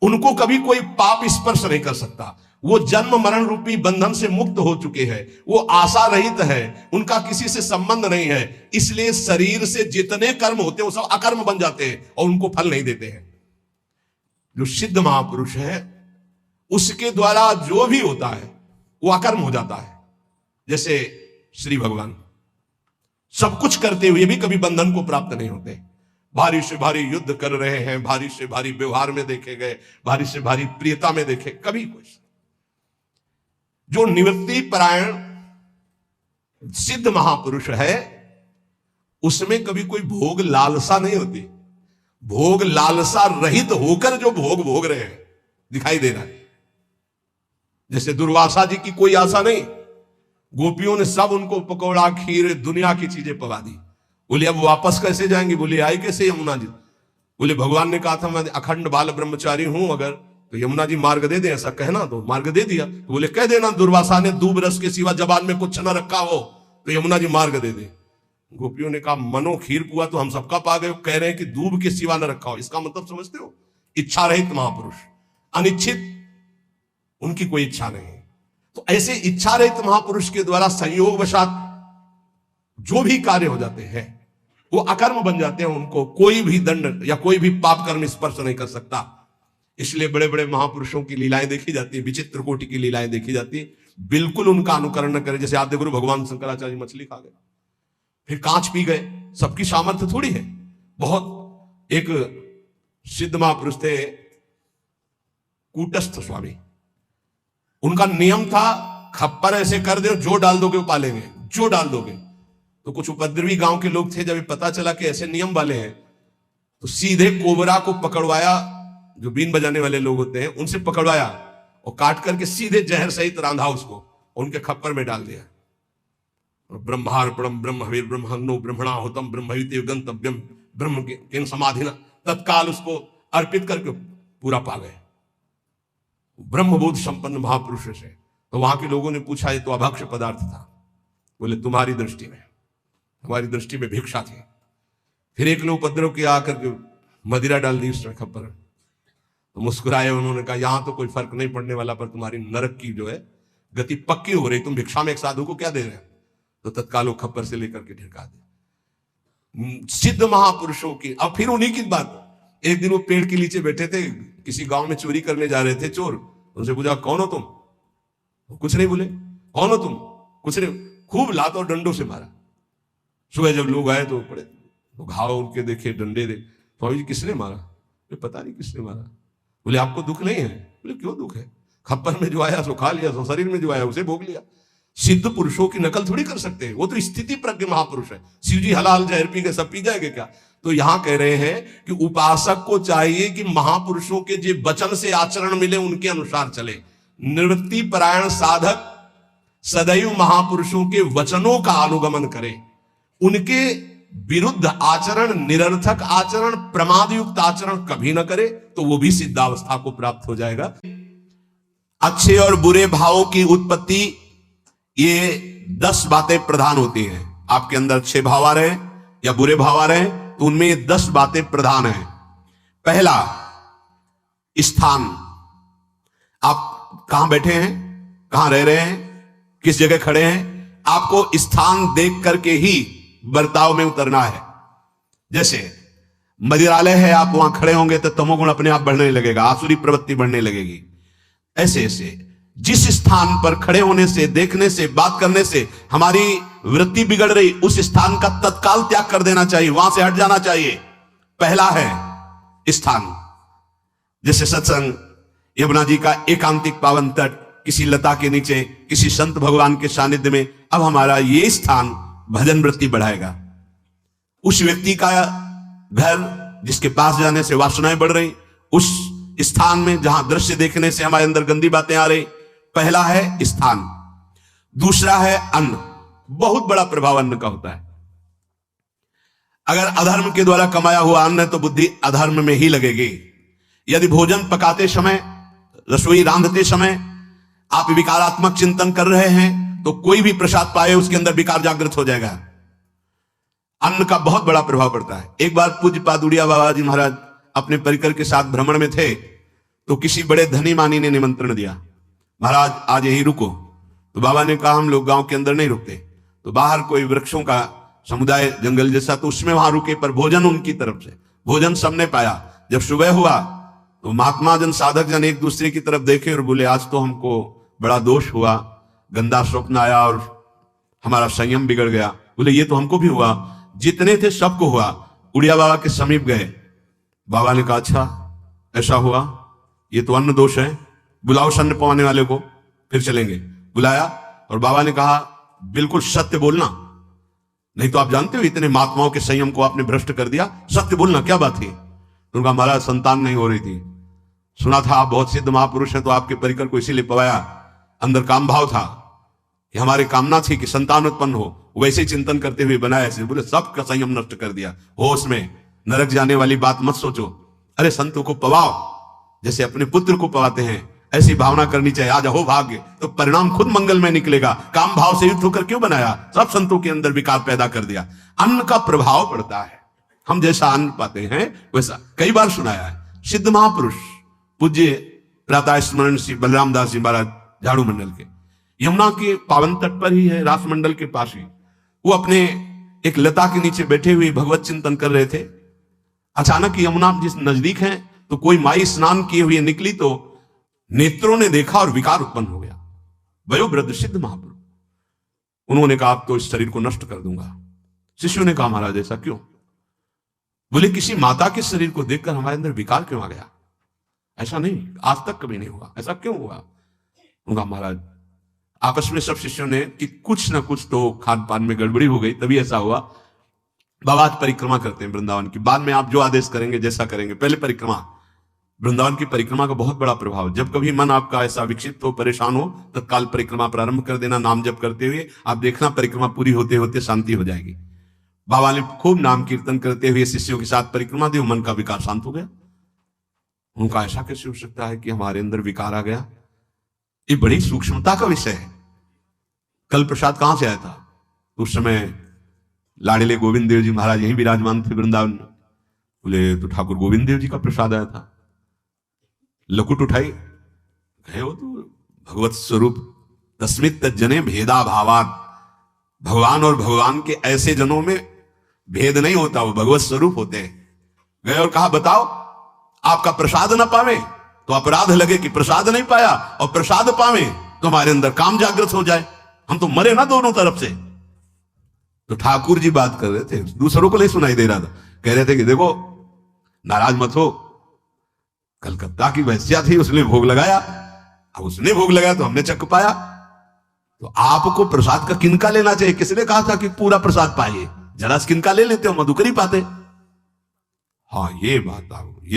उनको कभी कोई पाप स्पर्श नहीं कर सकता। वो जन्म मरण रूपी बंधन से मुक्त हो चुके हैं, वो आशा रहित है, उनका किसी से संबंध नहीं है, इसलिए शरीर से जितने कर्म होते हैं वो सब अकर्म बन जाते हैं और उनको फल नहीं देते हैं। जो सिद्ध महापुरुष है उसके द्वारा जो भी होता है वो अकर्म हो जाता है। जैसे श्री भगवान सब कुछ करते हुए भी कभी बंधन को प्राप्त नहीं होते। भारी से भारी युद्ध कर रहे हैं, भारी से भारी व्यवहार में देखे गए, भारी से भारी प्रियता में देखे, कभी कुछ। जो निवृत्ति परायण सिद्ध महापुरुष है उसमें कभी कोई भोग लालसा नहीं होती। भोग लालसा रहित होकर जो भोग रहे हैं दिखाई दे रहा है। जैसे दुर्वासा जी की कोई आशा नहीं, गोपियों ने सब उनको पकौड़ा, खीर, दुनिया की चीजें पका दी। बोले अब वापस कैसे जाएंगे? बोले आई कैसे यमुना जी? बोले भगवान ने कहा था मैं अखंड बाल ब्रह्मचारी हूं, अगर तो यमुना जी मार्ग दे दे, ऐसा कहना। तो मार्ग दे दिया। तो बोले कह देना दुर्वासा ने दूब रस के सिवा जबान में कुछ न रखा हो तो यमुना जी मार्ग दे दे। गोपियों ने कहा मनो खीर पुआ तो हम सबका पा गए, कह रहे हैं कि दूब के सिवा न रखा हो। इसका मतलब समझते हो? इच्छा रहित महापुरुष, अनिच्छित, उनकी कोई इच्छा नहीं। तो ऐसे इच्छा रहित महापुरुष के द्वारा संयोग वशात जो भी कार्य हो जाते हैं वो अकर्म बन जाते हैं। उनको कोई भी दंड या कोई भी पाप कर्म स्पर्श नहीं कर सकता। इसलिए बड़े बड़े महापुरुषों की लीलाएं देखी जाती है, विचित्र कोटि की लीलाएं देखी जाती है। बिल्कुल उनका अनुकरण न करें। जैसे आद्य गुरु भगवान शंकराचार्य मछली खा गए, फिर कांच पी गए, सबकी सामर्थ्य थोड़ी है। बहुत एक सिद्ध महापुरुष थे कूटस्थ स्वामी, उनका नियम था खप्पर ऐसे कर दो, जो डाल दोगे वो पालेंगे, जो डाल दोगे। तो कुछ उपद्रवी गांव के लोग थे, जब पता चला कि ऐसे नियम वाले हैं तो सीधे कोबरा को पकड़वाया, जो बीन बजाने वाले लोग होते हैं उनसे पकड़वाया और काट करके सीधे जहर सहित रांधा उसको और उनके खप्पर में डाल दिया। ब्रह्मार्पणम ब्रह्मवीर ब्रह्मनो ब्रह्मणा होतम ब्रह्मयुते गंतव्यम ब्रह्म के समाधिना, तत्काल उसको अर्पित करके पूरा पा गए। ब्रह्मबोध संपन्न महापुरुष से। तो वहां के लोगों ने पूछा ये तो अभक्ष्य पदार्थ था। बोले तुम्हारी दृष्टि में, हमारी दृष्टि में भिक्षा थी। फिर एक ने उपद्रव किया, आकर के मदिरा डाल दी उसमें खप्पर। तो मुस्कुराए, उन्होंने कहा यहां तो कोई फर्क नहीं पड़ने वाला, पर तुम्हारी नरक की जो है गति पक्की हो रही, तुम भिक्षा में एक साधु को क्या दे रहे हैं? तो तत्काल वो खप्पर से लेकर के ढिड़का दे। सिद्ध महापुरुषों की। अब फिर उन्हीं की बात, एक दिन वो पेड़ के नीचे बैठे थे, किसी गांव में चोरी करने जा रहे थे चोर। उनसे पूछा कौन हो तुम? कुछ नहीं बोले। कौन हो तुम? कुछ नहीं। खूब लात और डंडों से मारा। सुबह जब लोग आए तो पड़े, तो घाव उनके देखे, डंडे दे। स्वामी जी किसने मारा? पता नहीं किसने मारा। बोले आपको दुख नहीं है? बोले क्यों दुख है? खप्पर में जो आया सो खा लिया, सो शरीर में जो आया उसे भोग लिया। सिद्ध पुरुषों की नकल थोड़ी कर सकते हैं, वो तो स्थिति प्रज्ञ महापुरुष है। शिव जी हलाल जहर पी गए, सब पी जाएंगे क्या? तो यहां कह रहे हैं कि उपासक को चाहिए कि महापुरुषों के जो वचन से आचरण मिले उनके अनुसार चले। निवृत्ति परायण साधक सदैव महापुरुषों के वचनों का अनुगमन करे। उनके विरुद्ध आचरण, निरर्थक आचरण, प्रमाद युक्त आचरण कभी न करे, तो वो भी सिद्धावस्था को प्राप्त हो जाएगा। अच्छे और बुरे भावों की उत्पत्ति, ये 10 बातें प्रधान होती हैं। आपके अंदर अच्छे भाव आ रहे हैं या बुरे भाव आ रहे हैं तो उनमें ये 10 बातें प्रधान हैं। पहला, स्थान। आप कहां बैठे हैं, कहां रह रहे हैं, किस जगह खड़े हैं, आपको स्थान देख करके ही बर्ताव में उतरना है। जैसे मंदिरालय है, आप वहां खड़े होंगे तो तमोगुण अपने आप बढ़ने लगेगा, आसुरी प्रवृत्ति बढ़ने लगेगी। ऐसे ऐसे जिस स्थान पर खड़े होने से, देखने से, बात करने से हमारी वृत्ति बिगड़ रही, उस स्थान का तत्काल त्याग कर देना चाहिए, वहां से हट जाना चाहिए। पहला है स्थान, जैसे सत्संग, यमुना जी का एकांतिक पावन तट, किसी लता के नीचे, किसी संत भगवान के सानिध्य में। अब हमारा ये स्थान भजन वृत्ति बढ़ाएगा। उस व्यक्ति का घर जिसके पास जाने से वासनाएं बढ़ रही, उस स्थान में जहां दृश्य देखने से हमारे अंदर गंदी बातें आ रही। पहला है स्थान। दूसरा है अन्न। बहुत बड़ा प्रभाव अन्न का होता है। अगर अधर्म के द्वारा कमाया हुआ अन्न है तो बुद्धि अधर्म में ही लगेगी। यदि भोजन पकाते समय, रसोई रांधते समय आप विकारात्मक चिंतन कर रहे हैं तो कोई भी प्रसाद पाए उसके अंदर विकार जागृत हो जाएगा। अन्न का बहुत बड़ा प्रभाव पड़ता है। एक बार पूज्य पादुड़िया बाबा जी महाराज अपने परिकर के साथ भ्रमण में थे तो किसी बड़े धनी मानी ने निमंत्रण दिया, महाराज आज यहीं रुको। तो बाबा ने कहा हम लोग गांव के अंदर नहीं रुकते, तो बाहर कोई वृक्षों का समुदाय, जंगल जैसा, तो उसमें वहां रुके, पर भोजन उनकी तरफ से। भोजन सबने पाया। जब सुबह हुआ तो महात्मा जन, साधक जन एक दूसरे की तरफ देखे और बोले आज तो हमको बड़ा दोष हुआ, गंदा स्वप्न आया और हमारा संयम बिगड़ गया। बोले ये तो हमको भी हुआ, जितने थे सबको हुआ। उड़िया बाबा के समीप गए। बाबा ने कहा अच्छा ऐसा हुआ, ये तो अन्न दोष है, बुलाओ अन्न पवाने वाले को, फिर चलेंगे। बुलाया और बाबा ने कहा बिल्कुल सत्य बोलना, नहीं तो आप जानते हो इतने महात्माओं के संयम को आपने भ्रष्ट कर दिया, सत्य बोलना क्या बात थी। तो उनका महाराज संतान नहीं हो रही थी, सुना था आप बहुत सिद्ध महापुरुष हैं तो आपके परिकर को इसीलिए पवाया। अंदर काम भाव था कि हमारी कामना थी कि संतान उत्पन्न हो, वैसे चिंतन करते हुए बनाया। ऐसे बोले सबका संयम नष्ट कर दिया। होश में, नरक जाने वाली बात मत सोचो। अरे संतों को पवाओ जैसे अपने पुत्र को पवाते हैं, ऐसी भावना करनी चाहिए। आज हो भाग्य तो परिणाम खुद मंगल में निकलेगा। काम भाव से युक्त होकर क्यों बनाया, सब संतों के अंदर विकार पैदा कर दिया। अन्न का प्रभाव पड़ता है। हम जैसा अन्न पाते हैं वैसा, कई बार सुनाया है। सिद्ध महापुरुष पूज्य प्रातः स्मरण श्री बलराम दास जी महाराज झाड़ू मंडल के, यमुना के पावन तट पर ही है, रास मंडल के पास ही, वो अपने एक लता के नीचे बैठे हुए भगवत चिंतन कर रहे थे। अचानक यमुना जिस नजदीक है तो कोई माई स्नान किए हुए निकली तो नेत्रों ने देखा और विकार उत्पन्न हो गया। वयोवृद्ध सिद्ध महापुरुष, उन्होंने कहा आप तो इस शरीर को नष्ट कर दूंगा। शिष्यों ने कहा महाराज ऐसा क्यों? बोले किसी माता के शरीर को देखकर हमारे अंदर विकार क्यों आ गया? ऐसा नहीं, आज तक कभी नहीं हुआ, ऐसा क्यों हुआ? उनका महाराज आपस में सब शिष्यों ने कि कुछ ना कुछ तो खान पान में गड़बड़ी हो गई तभी ऐसा हुआ। बाबा आज परिक्रमा करते हैं वृंदावन की, बाद में आप जो आदेश करेंगे जैसा करेंगे, पहले परिक्रमा। वृंदावन की परिक्रमा का बहुत बड़ा प्रभाव। जब कभी मन आपका ऐसा विक्षिप्त हो, परेशान हो, तत्काल परिक्रमा प्रारंभ कर देना, नाम जप करते हुए। आप देखना परिक्रमा पूरी होते होते शांति हो जाएगी। बाबा ने खूब नाम कीर्तन करते हुए शिष्यों के साथ परिक्रमा दी, मन का विकार शांत हो गया। उनका ऐसा कैसे हो सकता है कि हमारे अंदर विकार आ गया? ये बड़ी सूक्ष्मता का विषय है। कल प्रसाद कहां से आया था? उस समय लाड़िले गोविंद देव जी महाराज यहीं विराजमान थे वृंदावन में। बोले तो ठाकुर गोविंद देव जी का प्रसाद आया था। लकुट उठाई, कहे वो तो भगवत स्वरूप तस्मित जने भेदा भावात। भगवान और भगवान के ऐसे जनों में भेद नहीं होता, वो भगवत स्वरूप होते हैं। गए और कहा बताओ आपका प्रसाद न पावे तो अपराध लगे कि प्रसाद नहीं पाया, और प्रसाद पावे तो हमारे अंदर काम जागृत हो जाए, हम तो मरे ना दोनों तरफ से। तो ठाकुर जी बात कर रहे थे, दूसरों को नहीं सुनाई दे रहा था। कह रहे थे कि देखो नाराज मत हो, कलकत्ता की वैश्या थी, उसने भोग लगाया, अब उसने भोग लगाया तो हमने चख पाया, तो आपको प्रसाद का किनका लेना चाहिए? किसने कहा था कि पूरा प्रसाद पाइए? जरा किनका ले लेते हो, मधुकरी पाते। हाँ ये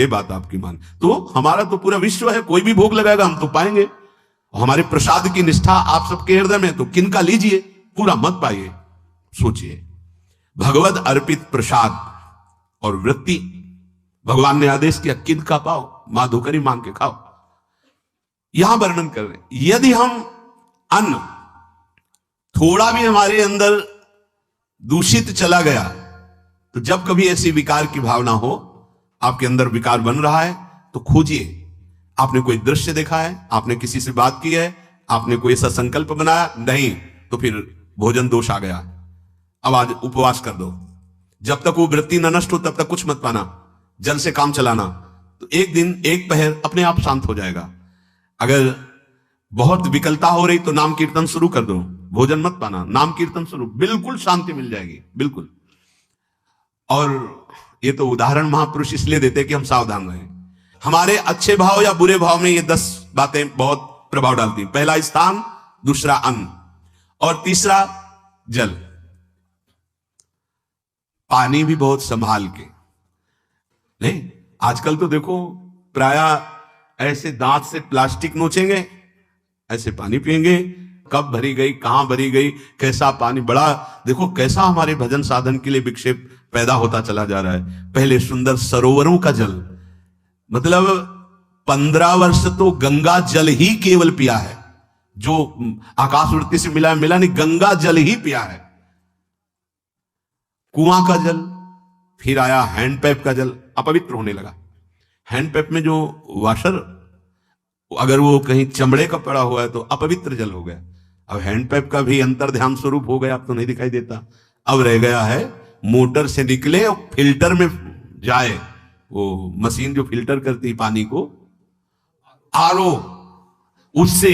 बात आपकी मान। तो हमारा तो पूरा विश्व है, कोई भी भोग लगाएगा हम तो पाएंगे। हमारे प्रसाद की निष्ठा आप सबके हृदय में, तो किनका लीजिए, पूरा मत पाइए। सोचिए, भगवत अर्पित प्रसाद और वृत्ति, भगवान ने आदेश किया किनका पाओ, माधुकरी मांग के खाओ। यहां वर्णन कर रहे हैं, यदि हम अन्न थोड़ा भी हमारे अंदर दूषित चला गया, तो जब कभी ऐसी विकार की भावना हो, आपके अंदर विकार बन रहा है, तो खोजिए। आपने कोई दृश्य देखा है, आपने किसी से बात की है, आपने कोई ऐसा संकल्प बनाया, नहीं तो फिर भोजन दोष आ गया। अब आज उपवास कर दो, जब तक वो वृत्ति न नष्ट हो तब तक कुछ मत पाना। जल से काम चलाना, तो एक दिन एक पहर अपने आप शांत हो जाएगा। अगर बहुत विकलता हो रही तो नाम कीर्तन शुरू कर दो, भोजन मत पाना, नाम कीर्तन शुरू, बिल्कुल शांति मिल जाएगी, बिल्कुल। और ये तो उदाहरण महापुरुष इसलिए देते कि हम सावधान रहें। हमारे अच्छे भाव या बुरे भाव में ये 10 बातें बहुत प्रभाव डालती हैं। पहला स्थान, दूसरा अन्न, और तीसरा जल। पानी भी बहुत संभाल के, नहीं आजकल तो देखो प्रायः ऐसे दांत से प्लास्टिक नोचेंगे, ऐसे पानी पिएंगे, कब भरी गई, कहां भरी गई, कैसा पानी, बड़ा देखो कैसा हमारे भजन साधन के लिए विक्षेप पैदा होता चला जा रहा है। पहले सुंदर सरोवरों का जल, मतलब 15 वर्ष तो गंगा जल ही केवल पिया है, जो आकाशवृत्ति से मिला नहीं, गंगा जल ही पिया है। कुआं का जल, फिर आया हैंडपैप का जल, अपवित्र होने लगा। हैंडपैप में जो वाशर, अगर वो कहीं चमड़े का पड़ा हुआ है तो अपवित्र जल हो गया। अब हैंडपैप का भी अंतर ध्यान स्वरूप हो गया, अब तो नहीं दिखाई देता। अब रह गया है मोटर से निकले और फिल्टर में जाए, वो मशीन जो फिल्टर करती पानी को, आरओ, उससे।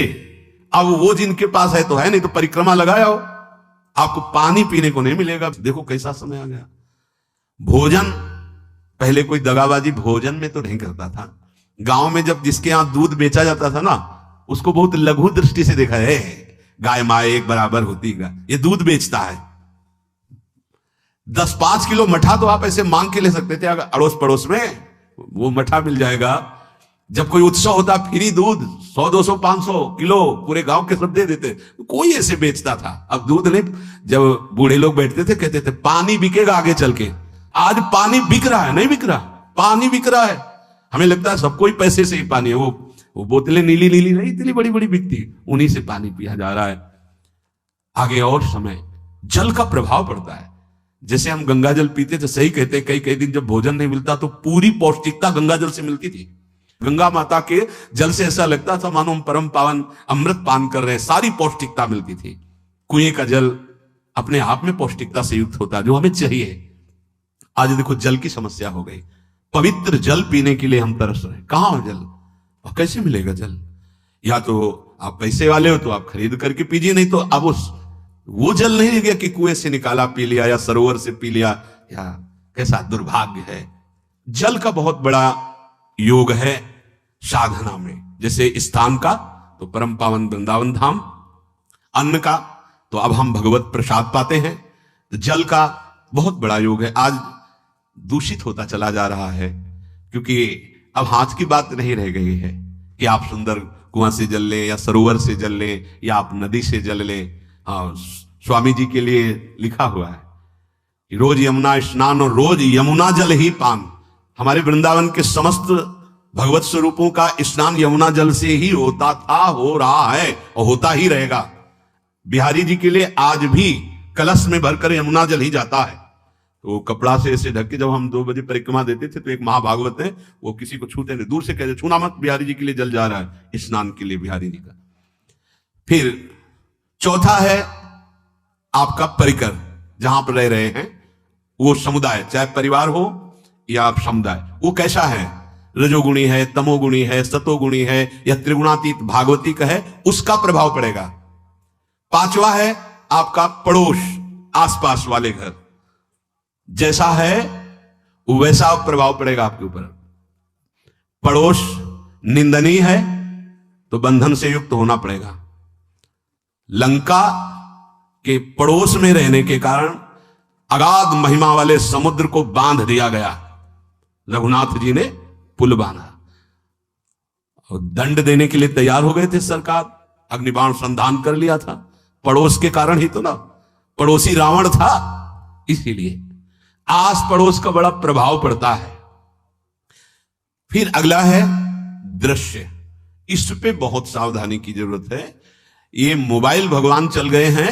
अब वो जिनके पास है तो है, नहीं तो परिक्रमा लगाया हो, आपको पानी पीने को नहीं मिलेगा। देखो कैसा समय आ गया। भोजन, पहले कोई दगाबाजी भोजन में तो नहीं करता था। गांव में जब जिसके यहां दूध बेचा जाता था ना, उसको बहुत लघु दृष्टि से देखा है, गाय माए एक बराबर होती है, ये दूध बेचता है। 10-5 किलो मठा तो आप ऐसे मांग के ले सकते थे, अगर अड़ोस पड़ोस में वो मठा मिल जाएगा। जब कोई उत्सव होता, फ्री दूध 100, 200, 500 किलो पूरे गांव के सब दे देते, कोई ऐसे बेचता था। अब दूध नहीं, जब बूढ़े लोग बैठते थे कहते थे पानी बिकेगा आगे चल के। आज पानी बिक रहा है, नहीं बिक रहा, पानी बिक रहा है। हमें लगता है सबको ही पैसे से ही पानी है, वो बोतलें नीली नीली नहीं, इतनी बड़ी बड़ी बिकती, उन्हीं से पानी पिया जा रहा है। आगे और समय जल का प्रभाव पड़ता है। जैसे हम गंगा जल पीते थे, सही कहते हैं, कई दिन जब भोजन नहीं मिलता तो पूरी पौष्टिकता गंगा जल से मिलती थी। गंगा माता के जल से ऐसा लगता था मानो हम परम पावन अमृत पान कर रहे हैं, सारी पौष्टिकता मिलती थी। कुएं का जल अपने आप में पौष्टिकता से युक्त होता है, जो हमें चाहिए। आज देखो जल की समस्या हो गई, पवित्र जल पीने के लिए हम तरस रहे हैं। कहां जल और कैसे मिलेगा जल? या तो आप पैसे वाले हो तो आप खरीद करके पीजिए, नहीं तो अब वो जल नहीं गया कि कुएं से निकाला पी लिया या सरोवर से पी लिया, या कैसा दुर्भाग्य है। जल का बहुत बड़ा योग है साधना में। जैसे स्थान का तो परम पावन वृंदावन धाम, अन्न का तो अब हम भगवत प्रसाद पाते हैं, तो जल का बहुत बड़ा योग है। आज दूषित होता चला जा रहा है, क्योंकि अब हाथ की बात नहीं रह गई है कि आप सुंदर कुआं से जल लें या सरोवर से जल लें या आप नदी से जल लें। हाँ, स्वामी जी के लिए लिखा हुआ है कि रोज यमुना स्नान और रोज यमुना जल ही पान। हमारे वृंदावन के समस्त भगवत स्वरूपों का स्नान यमुना जल से ही होता था, हो रहा है और होता ही रहेगा। बिहारी जी के लिए आज भी कलश में भरकर यमुना जल ही जाता है। तो कपड़ा से ऐसे ढक के जब हम 2 बजे परिक्रमा देते थे तो एक महाभागवत है, वो किसी को छूते नहीं, दूर से कहते छूना मत, बिहारी जी के लिए जल जा रहा है स्नान के लिए बिहारी जी का। फिर चौथा है आपका परिकर, जहां पर रह रहे हैं वो समुदाय, चाहे परिवार हो या आप समुदाय, वो कैसा है, रजोगुणी है, तमोगुणी है, सतोगुणी है या त्रिगुणातीत भागवतिक है, उसका प्रभाव पड़ेगा। पांचवा है आपका पड़ोस, आसपास वाले घर, जैसा है वैसा प्रभाव पड़ेगा आपके ऊपर। पड़ोस निंदनीय है तो बंधन से युक्त होना पड़ेगा। लंका के पड़ोस में रहने के कारण अगाध महिमा वाले समुद्र को बांध दिया गया, रघुनाथ जी ने पुल बांधा और दंड देने के लिए तैयार हो गए थे सरकार, अग्निबाण संधान कर लिया था, पड़ोस के कारण ही तो ना, पड़ोसी रावण था। इसीलिए आस पड़ोस का बड़ा प्रभाव पड़ता है। फिर अगला है दृश्य, इस पे बहुत सावधानी की जरूरत है। ये मोबाइल भगवान चल गए हैं,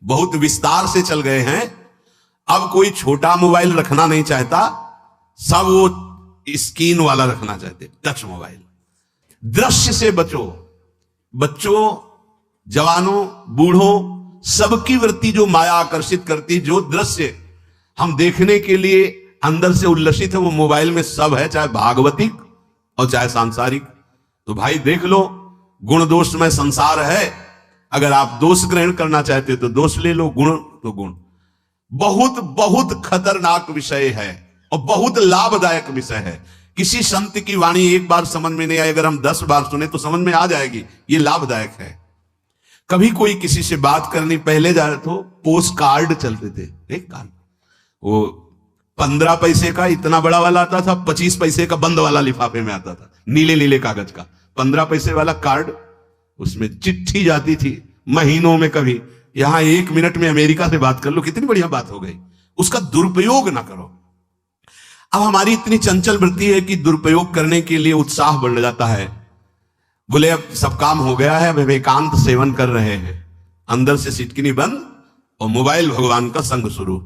बहुत विस्तार से चल गए हैं। अब कोई छोटा मोबाइल रखना नहीं चाहता, सब वो स्क्रीन वाला रखना चाहते, टच मोबाइल। दृश्य से बचो, बच्चों, जवानों, बूढ़ों, सबकी वृत्ति जो माया आकर्षित करती, जो दृश्य हम देखने के लिए अंदर से उल्लसित है, वो मोबाइल में सब है, चाहे भागवतिक और चाहे सांसारिक। तो भाई देख लो, गुण दोष में संसार है। अगर आप दोष ग्रहण करना चाहते हो तो दोष ले लो, गुण तो गुण। बहुत बहुत खतरनाक विषय है और बहुत लाभदायक विषय है। किसी संत की वाणी एक बार समझ में नहीं आई, अगर हम 10 बार सुने तो समझ में आ जाएगी। ये लाभदायक है। कभी कोई किसी से बात करनी, पहले जा रहे तो पोस्ट कार्ड चलते थे, एक कार्ड, वो 15 पैसे का इतना बड़ा वाला आता था, 25 पैसे का बंद वाला लिफाफे में आता था, नीले नीले कागज का 15 पैसे वाला कार्ड। उसमें चिट्ठी जाती थी महीनों में। कभी यहां 1 मिनट में अमेरिका से बात कर लो, कितनी बढ़िया बात हो गई। उसका दुरुपयोग ना करो। अब हमारी इतनी चंचल वृत्ति है कि दुरुपयोग करने के लिए उत्साह बढ़ जाता है। बोले अब सब काम हो गया है, अब एकांत सेवन कर रहे हैं, अंदर से सिटकिनी बंद और मोबाइल भगवान का संग शुरू।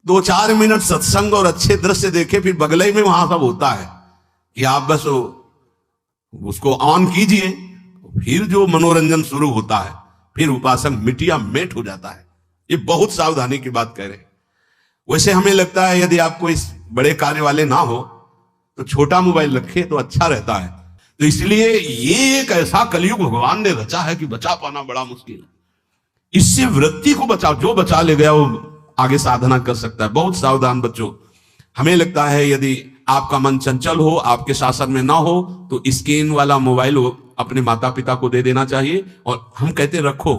2-4 मिनट सत्संग और अच्छे दृश्य देखे, फिर बगले में वहां सब होता है कि आप बस उसको ऑन कीजिए, फिर जो मनोरंजन शुरू होता है, फिर उपासक मिटिया मेट हो जाता है। ये बहुत सावधानी की बात कह रहे हैं। वैसे हमें लगता है यदि आप कोई बड़े कार्य वाले ना हो तो छोटा मोबाइल रखे तो अच्छा रहता है। तो इसलिए ये एक ऐसा कलयुग भगवान ने रचा है कि बचा पाना बड़ा मुश्किल है। इससे वृत्ति को बचाओ, जो बचा ले गया वो आगे साधना कर सकता है। बहुत सावधान बच्चों। हमें लगता है यदि आपका मन चंचल हो, आपके शासन में ना हो, तो स्क्रीन वाला मोबाइल अपने माता पिता को दे देना चाहिए। और हम कहते रखो,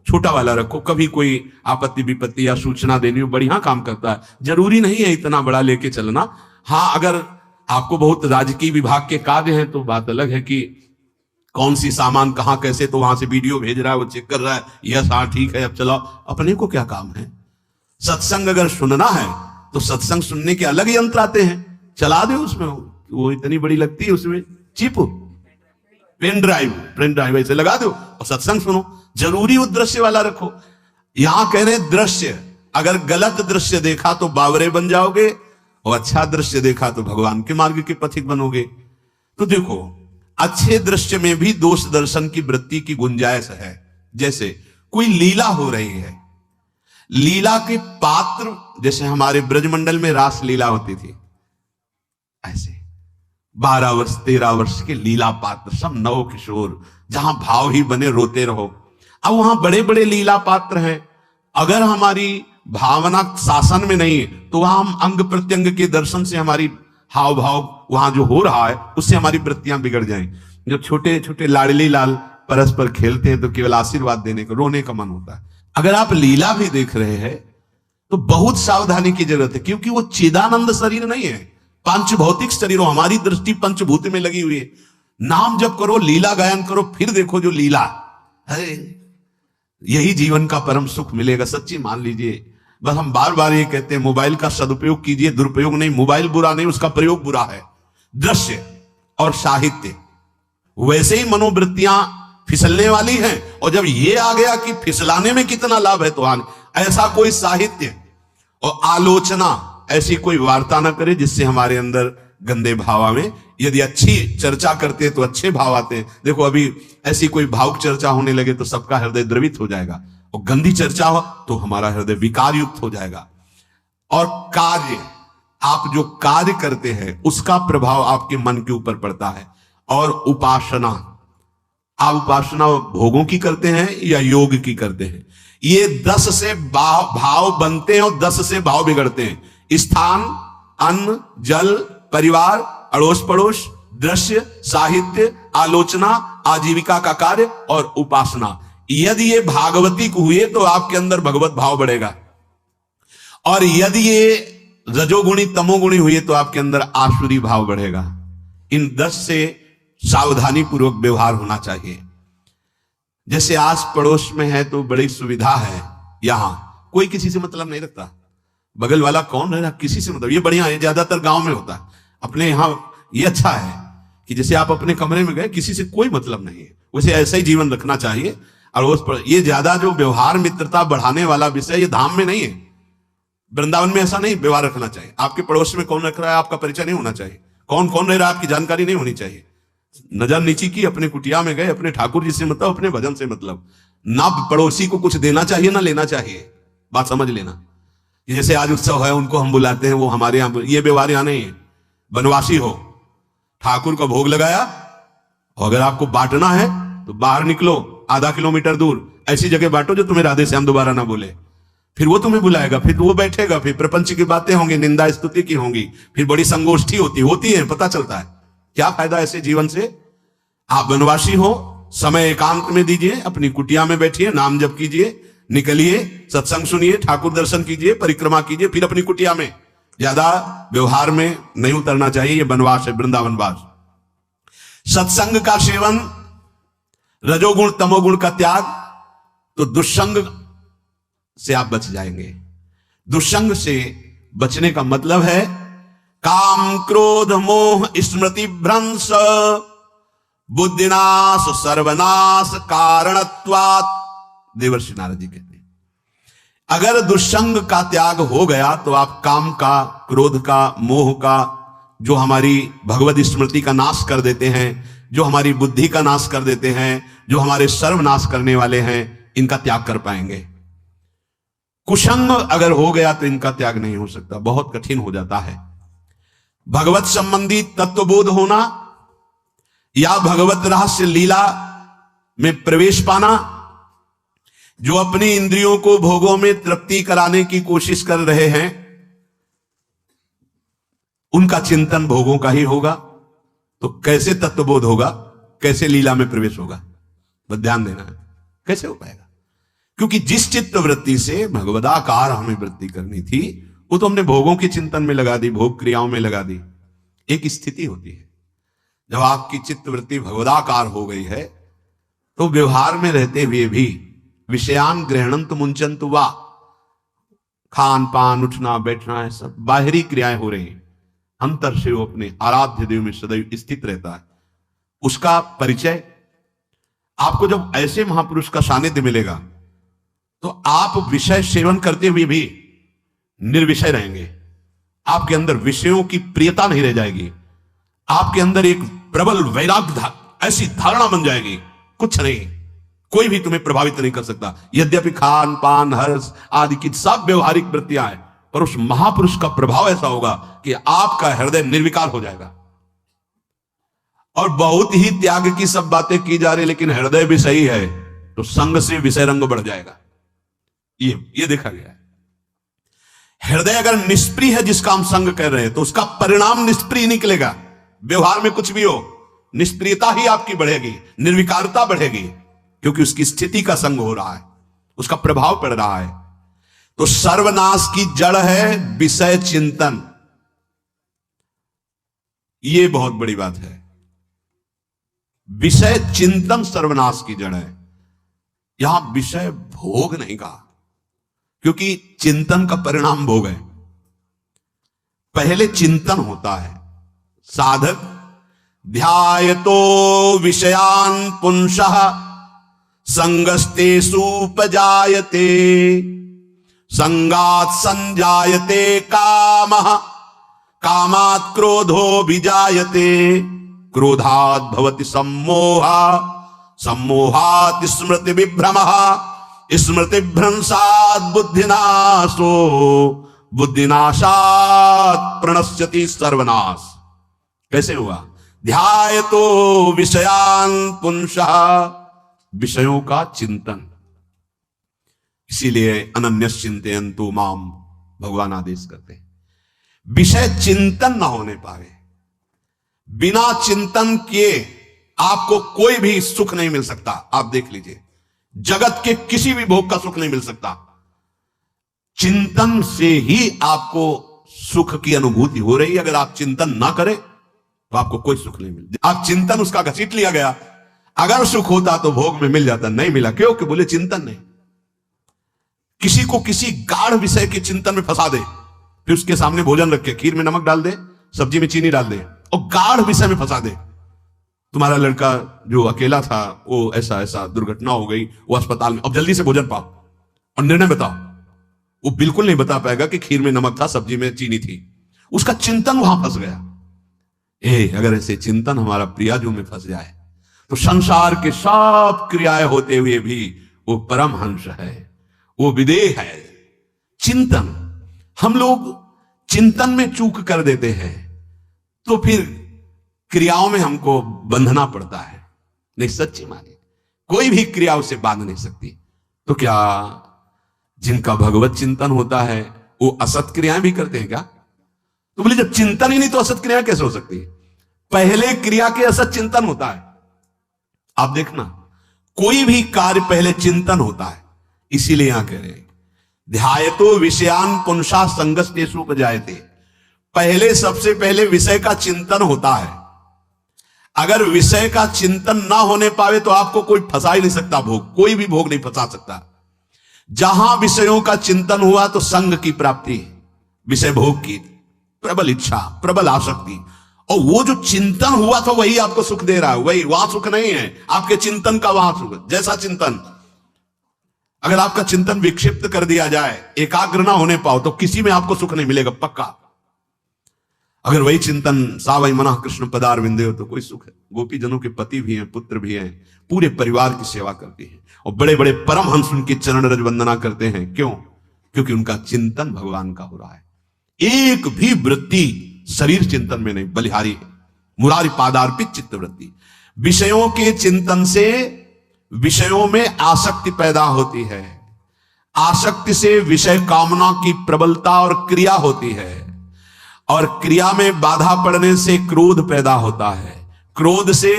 छोटा वाला रखो। कभी कोई आपत्ति विपत्ति या सूचना देनी हो, बढ़िया काम करता है। जरूरी नहीं है इतना बड़ा लेके चलना। हाँ, अगर आपको बहुत राजकीय विभाग के कार्य हैं तो बात अलग है कि कौन सी सामान कहां कैसे, तो वहां से वीडियो भेज रहा है, वो चेक कर रहा है, यस हाँ ठीक है अब चलाओ। अपने को क्या काम है? सत्संग अगर सुनना है तो सत्संग सुनने के अलग यंत्र आते हैं, चला दो उसमें। वो इतनी बड़ी लगती है, उसमें चिप, पेन ड्राइव ऐसे लगा दो और सत्संग सुनो। जरूरी वो दृश्य वाला रखो। यहां कह रहे दृश्य, अगर गलत दृश्य देखा तो बावरे बन जाओगे और अच्छा दृश्य देखा तो भगवान के मार्ग के पथिक बनोगे। तो देखो, अच्छे दृश्य में भी दोष दर्शन की वृत्ति की गुंजाइश है। जैसे कोई लीला हो रही है, लीला के पात्र, जैसे हमारे ब्रजमंडल में रास लीला होती थी, ऐसे 12 वर्ष 13 वर्ष के लीला पात्र, सब नव किशोर, जहां भाव ही बने रोते रहो। अब वहां बड़े बड़े लीला पात्र हैं, अगर हमारी भावना शासन में नहीं है तो वहां हम अंग प्रत्यंग के दर्शन से हमारी हाव भाव वहां जो हो रहा है उससे हमारी वृत्तियां बिगड़ जाएं। जो छोटे छोटे लाडली लाल परस्पर खेलते हैं तो केवल आशीर्वाद देने को, रोने का मन होता है। अगर आप लीला भी देख रहे हैं तो बहुत सावधानी की जरूरत है, क्योंकि वो चिदानंद शरीर नहीं है, पंच भौतिक शरीर। हमारी दृष्टि पंचभूत में लगी हुई है। नाम जप करो, लीला गायन करो, फिर देखो जो लीला है, यही जीवन का परम सुख मिलेगा। सच्ची मान लीजिए। बस हम बार बार ये कहते हैं, मोबाइल का सदुपयोग कीजिए, दुरुपयोग नहीं। मोबाइल बुरा नहीं, उसका प्रयोग बुरा है। दृश्य और साहित्य, वैसे ही मनोवृत्तियां फिसलने वाली हैं, और जब ये आ गया कि फिसलाने में कितना लाभ है तो ऐसा कोई साहित्य और आलोचना, ऐसी कोई वार्ता ना करे जिससे हमारे अंदर गंदे भाव आवे। यदि अच्छी चर्चा करते हैं तो अच्छे भाव आते हैं। देखो, अभी ऐसी कोई भावुक चर्चा होने लगे तो सबका हृदय द्रवित हो जाएगा, और गंदी चर्चा हो तो हमारा हृदय विकार युक्त हो जाएगा। और कार्य, आप जो कार्य करते हैं उसका प्रभाव आपके मन के ऊपर पड़ता है। और उपासना, आप उपासना भोगों की करते हैं या योग की करते हैं? ये 10 से भाव बनते हैं और 10 से भाव बिगड़ते हैं। स्थान, अन्न, जल, परिवार, अड़ोस पड़ोस, दृश्य, साहित्य, आलोचना, आजीविका का कार्य और उपासना। यदि ये भागवतिक हुए तो आपके अंदर भगवत भाव बढ़ेगा, और यदि ये रजोगुणी तमोगुणी हुए तो आपके अंदर आसुरी भाव बढ़ेगा। इन 10 से सावधानी पूर्वक व्यवहार होना चाहिए। जैसे आस पड़ोस में है तो बड़ी सुविधा है, यहां कोई किसी से मतलब नहीं रखता, बगल वाला कौन है ना, किसी से मतलब, ये बढ़िया है। ज्यादातर गांव में होता है। अपने यहां ये अच्छा है कि जैसे आप अपने कमरे में गए, किसी से कोई मतलब नहीं है, वैसे ऐसा ही जीवन रखना चाहिए। और ये ज्यादा जो व्यवहार मित्रता बढ़ाने वाला विषय, ये धाम में नहीं है, वृंदावन में ऐसा नहीं व्यवहार रखना चाहिए। आपके पड़ोस में कौन रख रहा है आपका परिचय नहीं होना चाहिए, कौन कौन रह रहा है आपकी जानकारी नहीं होनी चाहिए। नजर नीची की, अपने कुटिया में गए, अपने ठाकुर जी से मतलब, अपने भजन से मतलब। ना पड़ोसी को कुछ देना चाहिए ना लेना चाहिए, बात समझ लेना। जैसे आज उत्सव है, उनको हम बुलाते हैं, वो हमारे यहाँ, ये व्यवहार यहाँ नहीं है। बनवासी हो, ठाकुर का भोग लगाया, और अगर आपको बांटना है तो बाहर निकलो, आधा किलोमीटर दूर ऐसी जगह बांटो जो तुम्हें राधे श्याम दोबारा ना बोले, फिर वो तुम्हें बुलाएगा, फिर वो बैठेगा, फिर प्रपंच की बातें होंगी, निंदा स्तुति की होंगी, फिर बड़ी संगोष्ठी होती है, पता चलता है। क्या फायदा ऐसे जीवन से? आप वनवासी हो, समय एकांत में दीजिए, अपनी कुटिया में बैठिए, नाम जप कीजिए, निकलिए, सत्संग सुनिए, ठाकुर दर्शन कीजिए, परिक्रमा कीजिए, फिर अपनी कुटिया में। ज्यादा व्यवहार में नहीं उतरना चाहिए, ये वनवास है, वृंदावनवास। सत्संग का सेवन, रजोगुण तमोगुण का त्याग, तो दुष्संग से आप बच जाएंगे। दुष्संग से बचने का मतलब है काम क्रोध मोह स्मृति भ्रंश बुद्धिनाश सर्वनाश कारणत्वात्। देवर्षि नारद जी कहते हैं, अगर दुष्संग का त्याग हो गया तो आप काम का, क्रोध का, मोह का, जो हमारी भगवत स्मृति का नाश कर देते हैं, जो हमारी बुद्धि का नाश कर देते हैं, जो हमारे सर्वनाश करने वाले हैं, इनका त्याग कर पाएंगे। कुसंग अगर हो गया तो इनका त्याग नहीं हो सकता, बहुत कठिन हो जाता है। भगवत संबंधी तत्वबोध होना या भगवत रहस्य लीला में प्रवेश पाना, जो अपनी इंद्रियों को भोगों में तृप्ति कराने की कोशिश कर रहे हैं, उनका चिंतन भोगों का ही होगा, तो कैसे तत्वबोध होगा, कैसे लीला में प्रवेश होगा? बस ध्यान देना है, कैसे हो पाएगा? क्योंकि जिस चित्त वृत्ति से भगवदाकार हमें वृत्ति करनी थी, वो तो हमने भोगों के चिंतन में लगा दी, भोग क्रियाओं में लगा दी। एक स्थिति होती है जब आपकी चित्त वृत्ति भगवदाकार हो गई है, तो व्यवहार में रहते हुए भी विषयान ग्रहणंत मुंचंत वा, खान पान, उठना बैठना है, सब बाहरी क्रियाएं हो रही हैं, अंतर से वो अपने आराध्य देव में सदैव स्थित रहता है। उसका परिचय आपको जब ऐसे महापुरुष का सानिध्य मिलेगा, तो आप विषय सेवन करते हुए भी निर्विषय रहेंगे। आपके अंदर विषयों की प्रियता नहीं रह जाएगी, आपके अंदर एक प्रबल वैराग्य, ऐसी धारणा बन जाएगी, कुछ नहीं, कोई भी तुम्हें प्रभावित नहीं कर सकता। यद्यपि खान पान, हर्ष आदि की सब व्यवहारिक वृत्तियां हैं, पर उस महापुरुष का प्रभाव ऐसा होगा कि आपका हृदय निर्विकार हो जाएगा। और बहुत ही त्याग की सब बातें की जा रही, लेकिन हृदय भी सही है, तो संग से विषय रंग बढ़ जाएगा। ये देखा गया है। हृदय अगर निष्प्रिय है, जिसका हम संग कर रहे हैं, तो उसका परिणाम निष्प्रिय निकलेगा। व्यवहार में कुछ भी हो, निष्प्रियता ही आपकी बढ़ेगी, निर्विकारता बढ़ेगी, क्योंकि उसकी स्थिति का संग हो रहा है, उसका प्रभाव पड़ रहा है। तो सर्वनाश की जड़ है विषय चिंतन। यह बहुत बड़ी बात है, विषय चिंतन सर्वनाश की जड़ है। यहां विषय भोग नहीं कहा, क्योंकि चिंतन का परिणाम भोग है। पहले चिंतन होता है, साधक ध्यायतो विषयान पुंसः संगस्तेषु उपजायते संगात् संजायते कामः कामात् क्रोधो विजायते क्रोधात् भवति सम्मोहः सम्मोहात् स्मृति विभ्रमः स्मृति भ्रंशात् बुद्धिनाशो बुद्धिनाशात् प्रणश्यति सर्वनाश। कैसे हुआ? ध्यायतो विषयान पुंसः, विषयों का चिंतन। इसीलिए अनन्यस् चिंतयन्तु माम भगवान आदेश करते हैं। विषय चिंतन ना होने पाए, बिना चिंतन किए आपको कोई भी सुख नहीं मिल सकता। आप देख लीजिए, जगत के किसी भी भोग का सुख नहीं मिल सकता। चिंतन से ही आपको सुख की अनुभूति हो रही है। अगर आप चिंतन ना करें तो आपको कोई सुख नहीं मिलता। आप चिंतन उसका घसीट लिया गया। अगर सुख होता तो भोग में मिल जाता, नहीं मिला। क्यों? कि बोले चिंतन नहीं। किसी को किसी गाढ़ विषय के चिंतन में फंसा दे, फिर उसके सामने भोजन रखे, खीर में नमक डाल दे, सब्जी में चीनी डाल दे, और गाढ़ विषय में फंसा दे। तुम्हारा लड़का जो अकेला था, वो ऐसा ऐसा दुर्घटना हो गई, वो अस्पताल में, अब जल्दी से भोजन पाओ और निर्णय बताओ। वो बिल्कुल नहीं बता पाएगा कि खीर में नमक था, सब्जी में चीनी थी। उसका चिंतन वहां फंस गया। अगर ऐसे चिंतन हमारा प्रियाजू में फंस जाए तो संसार के सब क्रियाएं होते हुए भी वो परमहंस है, वो विदेह है। चिंतन हम लोग चिंतन में चूक कर देते हैं तो फिर क्रियाओं में हमको बंधना पड़ता है। नहीं, सच्ची माने कोई भी क्रिया उसे बांध नहीं सकती। तो क्या जिनका भगवत चिंतन होता है वो असत क्रियाएं भी करते हैं क्या? तो बोले जब चिंतन ही नहीं तो असत क्रिया कैसे हो सकती है? पहले क्रिया के असत चिंतन होता है। आप देखना, कोई भी कार्य पहले चिंतन होता है। इसीलिए यहां कह रहे हैं ध्यायतो विषयान पुंसा संगस्तेषु उपजायते। पहले सबसे पहले विषय का चिंतन होता है। अगर विषय का चिंतन ना होने पावे तो आपको कोई फंसा ही नहीं सकता भोग, कोई भी भोग नहीं फंसा सकता। जहां विषयों का चिंतन हुआ तो संग की प्राप्ति, विषय भोग की प्रबल इच्छा, प्रबल आसक्ति, और वो जो चिंतन हुआ था वही आपको सुख दे रहा है। वही, वहां सुख नहीं है, आपके चिंतन का वहां सुख। जैसा चिंतन, अगर आपका चिंतन विक्षिप्त कर दिया जाए, एकाग्र ना होने पाओ तो किसी में आपको सुख नहीं मिलेगा पक्का। अगर वही चिंतन सावई मना कृष्ण पदार विंदे हो तो कोई सुख है। गोपी जनों के पति भी हैं, पुत्र भी हैं, पूरे परिवार की सेवा करती हैं, और बड़े बड़े परमहंस उनकी चरण रज वंदना करते हैं। क्यों? क्योंकि उनका चिंतन भगवान का हो रहा है। एक भी वृत्ति शरीर चिंतन में नहीं, बलिहारी है। मुरारी पादार्पित चित्त वृत्ति। विषयों के चिंतन से विषयों में आसक्ति पैदा होती है, आसक्ति से विषय कामना की प्रबलता और क्रिया होती है, और क्रिया में बाधा पड़ने से क्रोध पैदा होता है, क्रोध से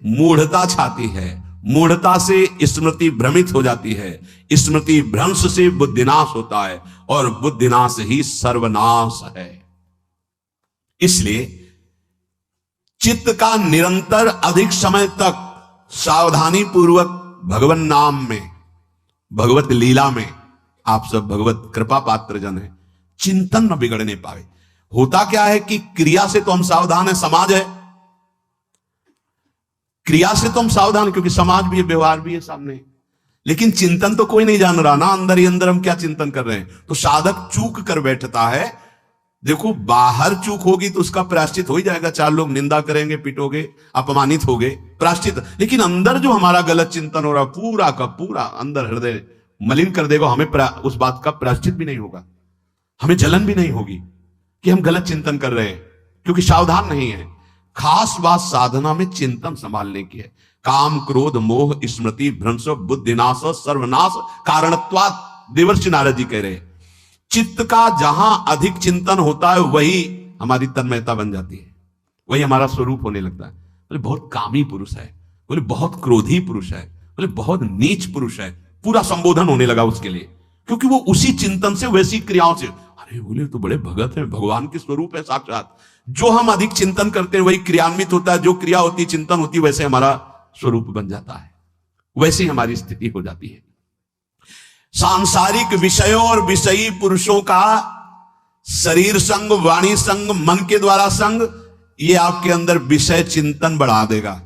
मूढ़ता छाती है, मूढ़ता से स्मृति भ्रमित हो जाती है, स्मृति भ्रंश से बुद्धिनाश होता है, और बुद्धिनाश ही सर्वनाश है। इसलिए चित्त का निरंतर अधिक समय तक सावधानी पूर्वक भगवान नाम में, भगवत लीला में, आप सब भगवत कृपा पात्र जन है, चिंतन न बिगड़ने पाए। होता क्या है कि क्रिया से तो हम सावधान है, समाज है, क्रिया से तो हम सावधान क्योंकि समाज भी है, व्यवहार भी है सामने, लेकिन चिंतन तो कोई नहीं जान रहा ना, अंदर ही अंदर हम क्या चिंतन कर रहे हैं। तो साधक चूक कर बैठता है। देखो, बाहर चूक होगी तो उसका प्रायश्चित हो ही जाएगा, चार लोग निंदा करेंगे, पिटोगे, अपमानित होगे, प्रायश्चित। लेकिन अंदर जो हमारा गलत चिंतन हो रहा, पूरा का पूरा अंदर हृदय मलिन कर देगा, हमें उस बात का प्रायश्चित भी नहीं होगा, हमें जलन भी नहीं होगी कि हम गलत चिंतन कर रहे हैं, क्योंकि सावधान नहीं है। खास बात साधना में चिंतन संभालने की है। काम क्रोध मोह स्मृति भ्रंश बुद्धिनाश सर्वनाश कारणत्वात्। देवर्षि नारद जी कह रहे हैं चित्त का जहां अधिक चिंतन होता है वही हमारी तन्मयता बन जाती है, वही हमारा स्वरूप होने लगता है। बोले बहुत कामी पुरुष है, बोले बहुत क्रोधी पुरुष है, बोले बहुत नीच पुरुष है, पूरा संबोधन होने लगा उसके लिए, क्योंकि वो उसी चिंतन से, वैसी क्रियाओं से। अरे बोले तो बड़े भगत है, भगवान के स्वरूप है साक्षात। जो हम अधिक चिंतन करते हैं वही क्रियान्वित होता है, जो क्रिया होती चिंतन होती वैसे हमारा स्वरूप बन जाता है, वैसे हमारी स्थिति हो जाती है। सांसारिक विषयों और विषयी पुरुषों का शरीर संग, वाणी संग, मन के द्वारा संग, ये आपके अंदर विषय चिंतन बढ़ा देगा,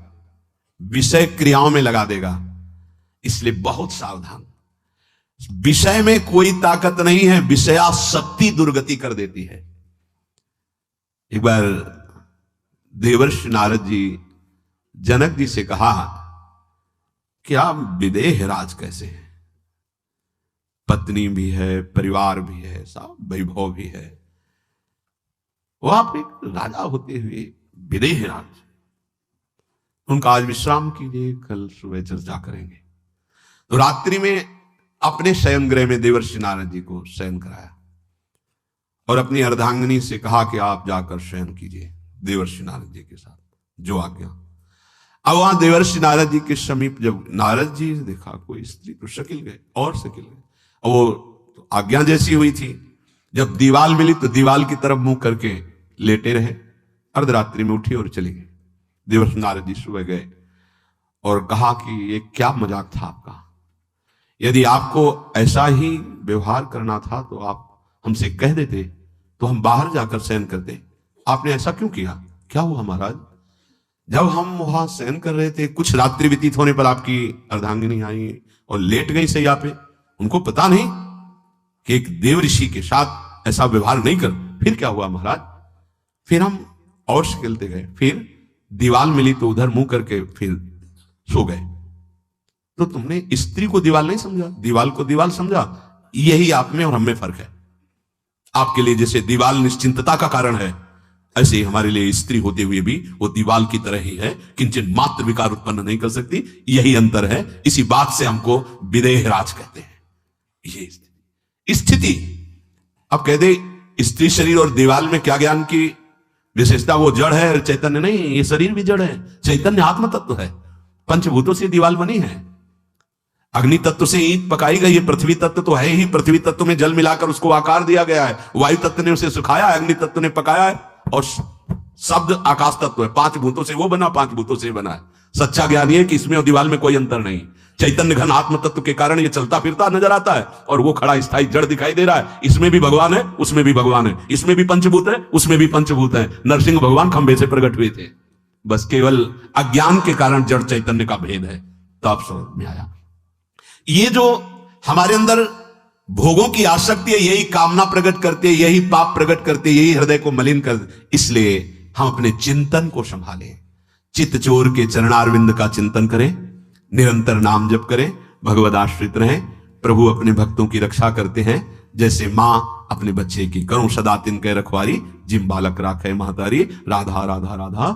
विषय क्रियाओं में लगा देगा। इसलिए बहुत सावधान। विषय में कोई ताकत नहीं है, विषयासक्ति दुर्गति कर देती है। एक बार देवर्षि नारद जी जनक जी से कहा कि आप विदेह राज कैसे हैं, पत्नी भी है, परिवार भी है, सब वैभव भी है, वो आप एक राजा होते हुए विदेह राज। उनका आज विश्राम कीजिए, कल सुबह चर्चा करेंगे। तो रात्रि में अपने शयन गृह में देवर्षि नारद जी को शयन कराया और अपनी अर्धांगिनी से कहा कि आप जाकर शयन कीजिए देवर्षि नारद जी के साथ, जो आज्ञा। अब वहां देवर्षि नारद जी के समीप जब नारद जी ने देखा कोई स्त्री, तो शकिल गए और शकिल गए। और वो तो आज्ञा जैसी हुई थी, जब दीवाल मिली तो दीवाल की तरफ मुंह करके लेटे रहे। अर्धरात्रि में उठी और चली गई। देवर्षि नारद जी सुबह गए और कहा कि ये क्या मजाक था आपका, यदि आपको ऐसा ही व्यवहार करना था तो आप हमसे कह देते तो हम बाहर जाकर शयन करते, आपने ऐसा क्यों किया? क्या हुआ महाराज? जब हम वहां शयन कर रहे थे, कुछ रात्रि व्यतीत होने पर आपकी अर्धांगिनी आई और लेट गई सैया पे। उनको पता नहीं कि एक देव ऋषि के साथ ऐसा व्यवहार नहीं कर। फिर क्या हुआ महाराज? फिर हम और खेलते गए, फिर दीवाल मिली तो उधर मुंह करके फिर सो गए। तो तुमने स्त्री को दीवाल नहीं समझा, दीवाल को दीवाल समझा। यही आप में और हम में फर्क है। आपके लिए जैसे दीवाल निश्चिंतता का कारण है, ऐसे ही हमारे लिए स्त्री होते हुए भी वो दीवाल की तरह ही है, किंचन मात्र विकार उत्पन्न नहीं कर सकती। यही अंतर है। इसी बात से हमको विदेह राज कहते हैं। ये स्थिति अब कह दे स्त्री शरीर और दीवाल में क्या ज्ञान की विशेषता? वो जड़ है, चैतन्य नहीं। ये शरीर भी जड़ है, चैतन्य आत्म तत्व है। पंचभूतों से दीवाल बनी है। अग्नि तत्व से ईंट पकाई गई है। पृथ्वी तत्व तो है ही, पृथ्वी तत्व में जल मिलाकर उसको आकार दिया गया है। वायु तत्व ने उसे सुखाया, अग्नि तत्व ने पकाया है, और शब्द आकाश तत्व है। 5 भूतों से वो बना, 5 भूतों से बना है। सच्चा ज्ञान ये कि इसमें और दीवाल में कोई अंतर नहीं। चैतन्य घन आत्म तत्व के कारण ये चलता फिरता नजर आता है, और वो खड़ा स्थायी जड़ दिखाई दे रहा है। इसमें भी भगवान है, उसमें भी भगवान है। इसमें भी पंचभूत है, उसमें भी पंचभूत है। नरसिंह भगवान खंबे से प्रकट हुए थे, बस केवल अज्ञान के कारण जड़ चैतन्य का भेद है। तो आप समझ में आया। ये जो हमारे अंदर भोगों की आसक्ति है, यही कामना प्रकट करती है, यही पाप प्रकट करती है, यही हृदय को मलिन कर। इसलिए हम अपने चिंतन को संभालें। चित्त चोर के चरणारविंद का चिंतन करें, निरंतर नाम जप करें, भगवद आश्रित रहें। प्रभु अपने भक्तों की रक्षा करते हैं, जैसे मां अपने बच्चे की। करूं सदा तिनके रखवारी, जिम बालक राखे महतारी। राधा राधा राधा।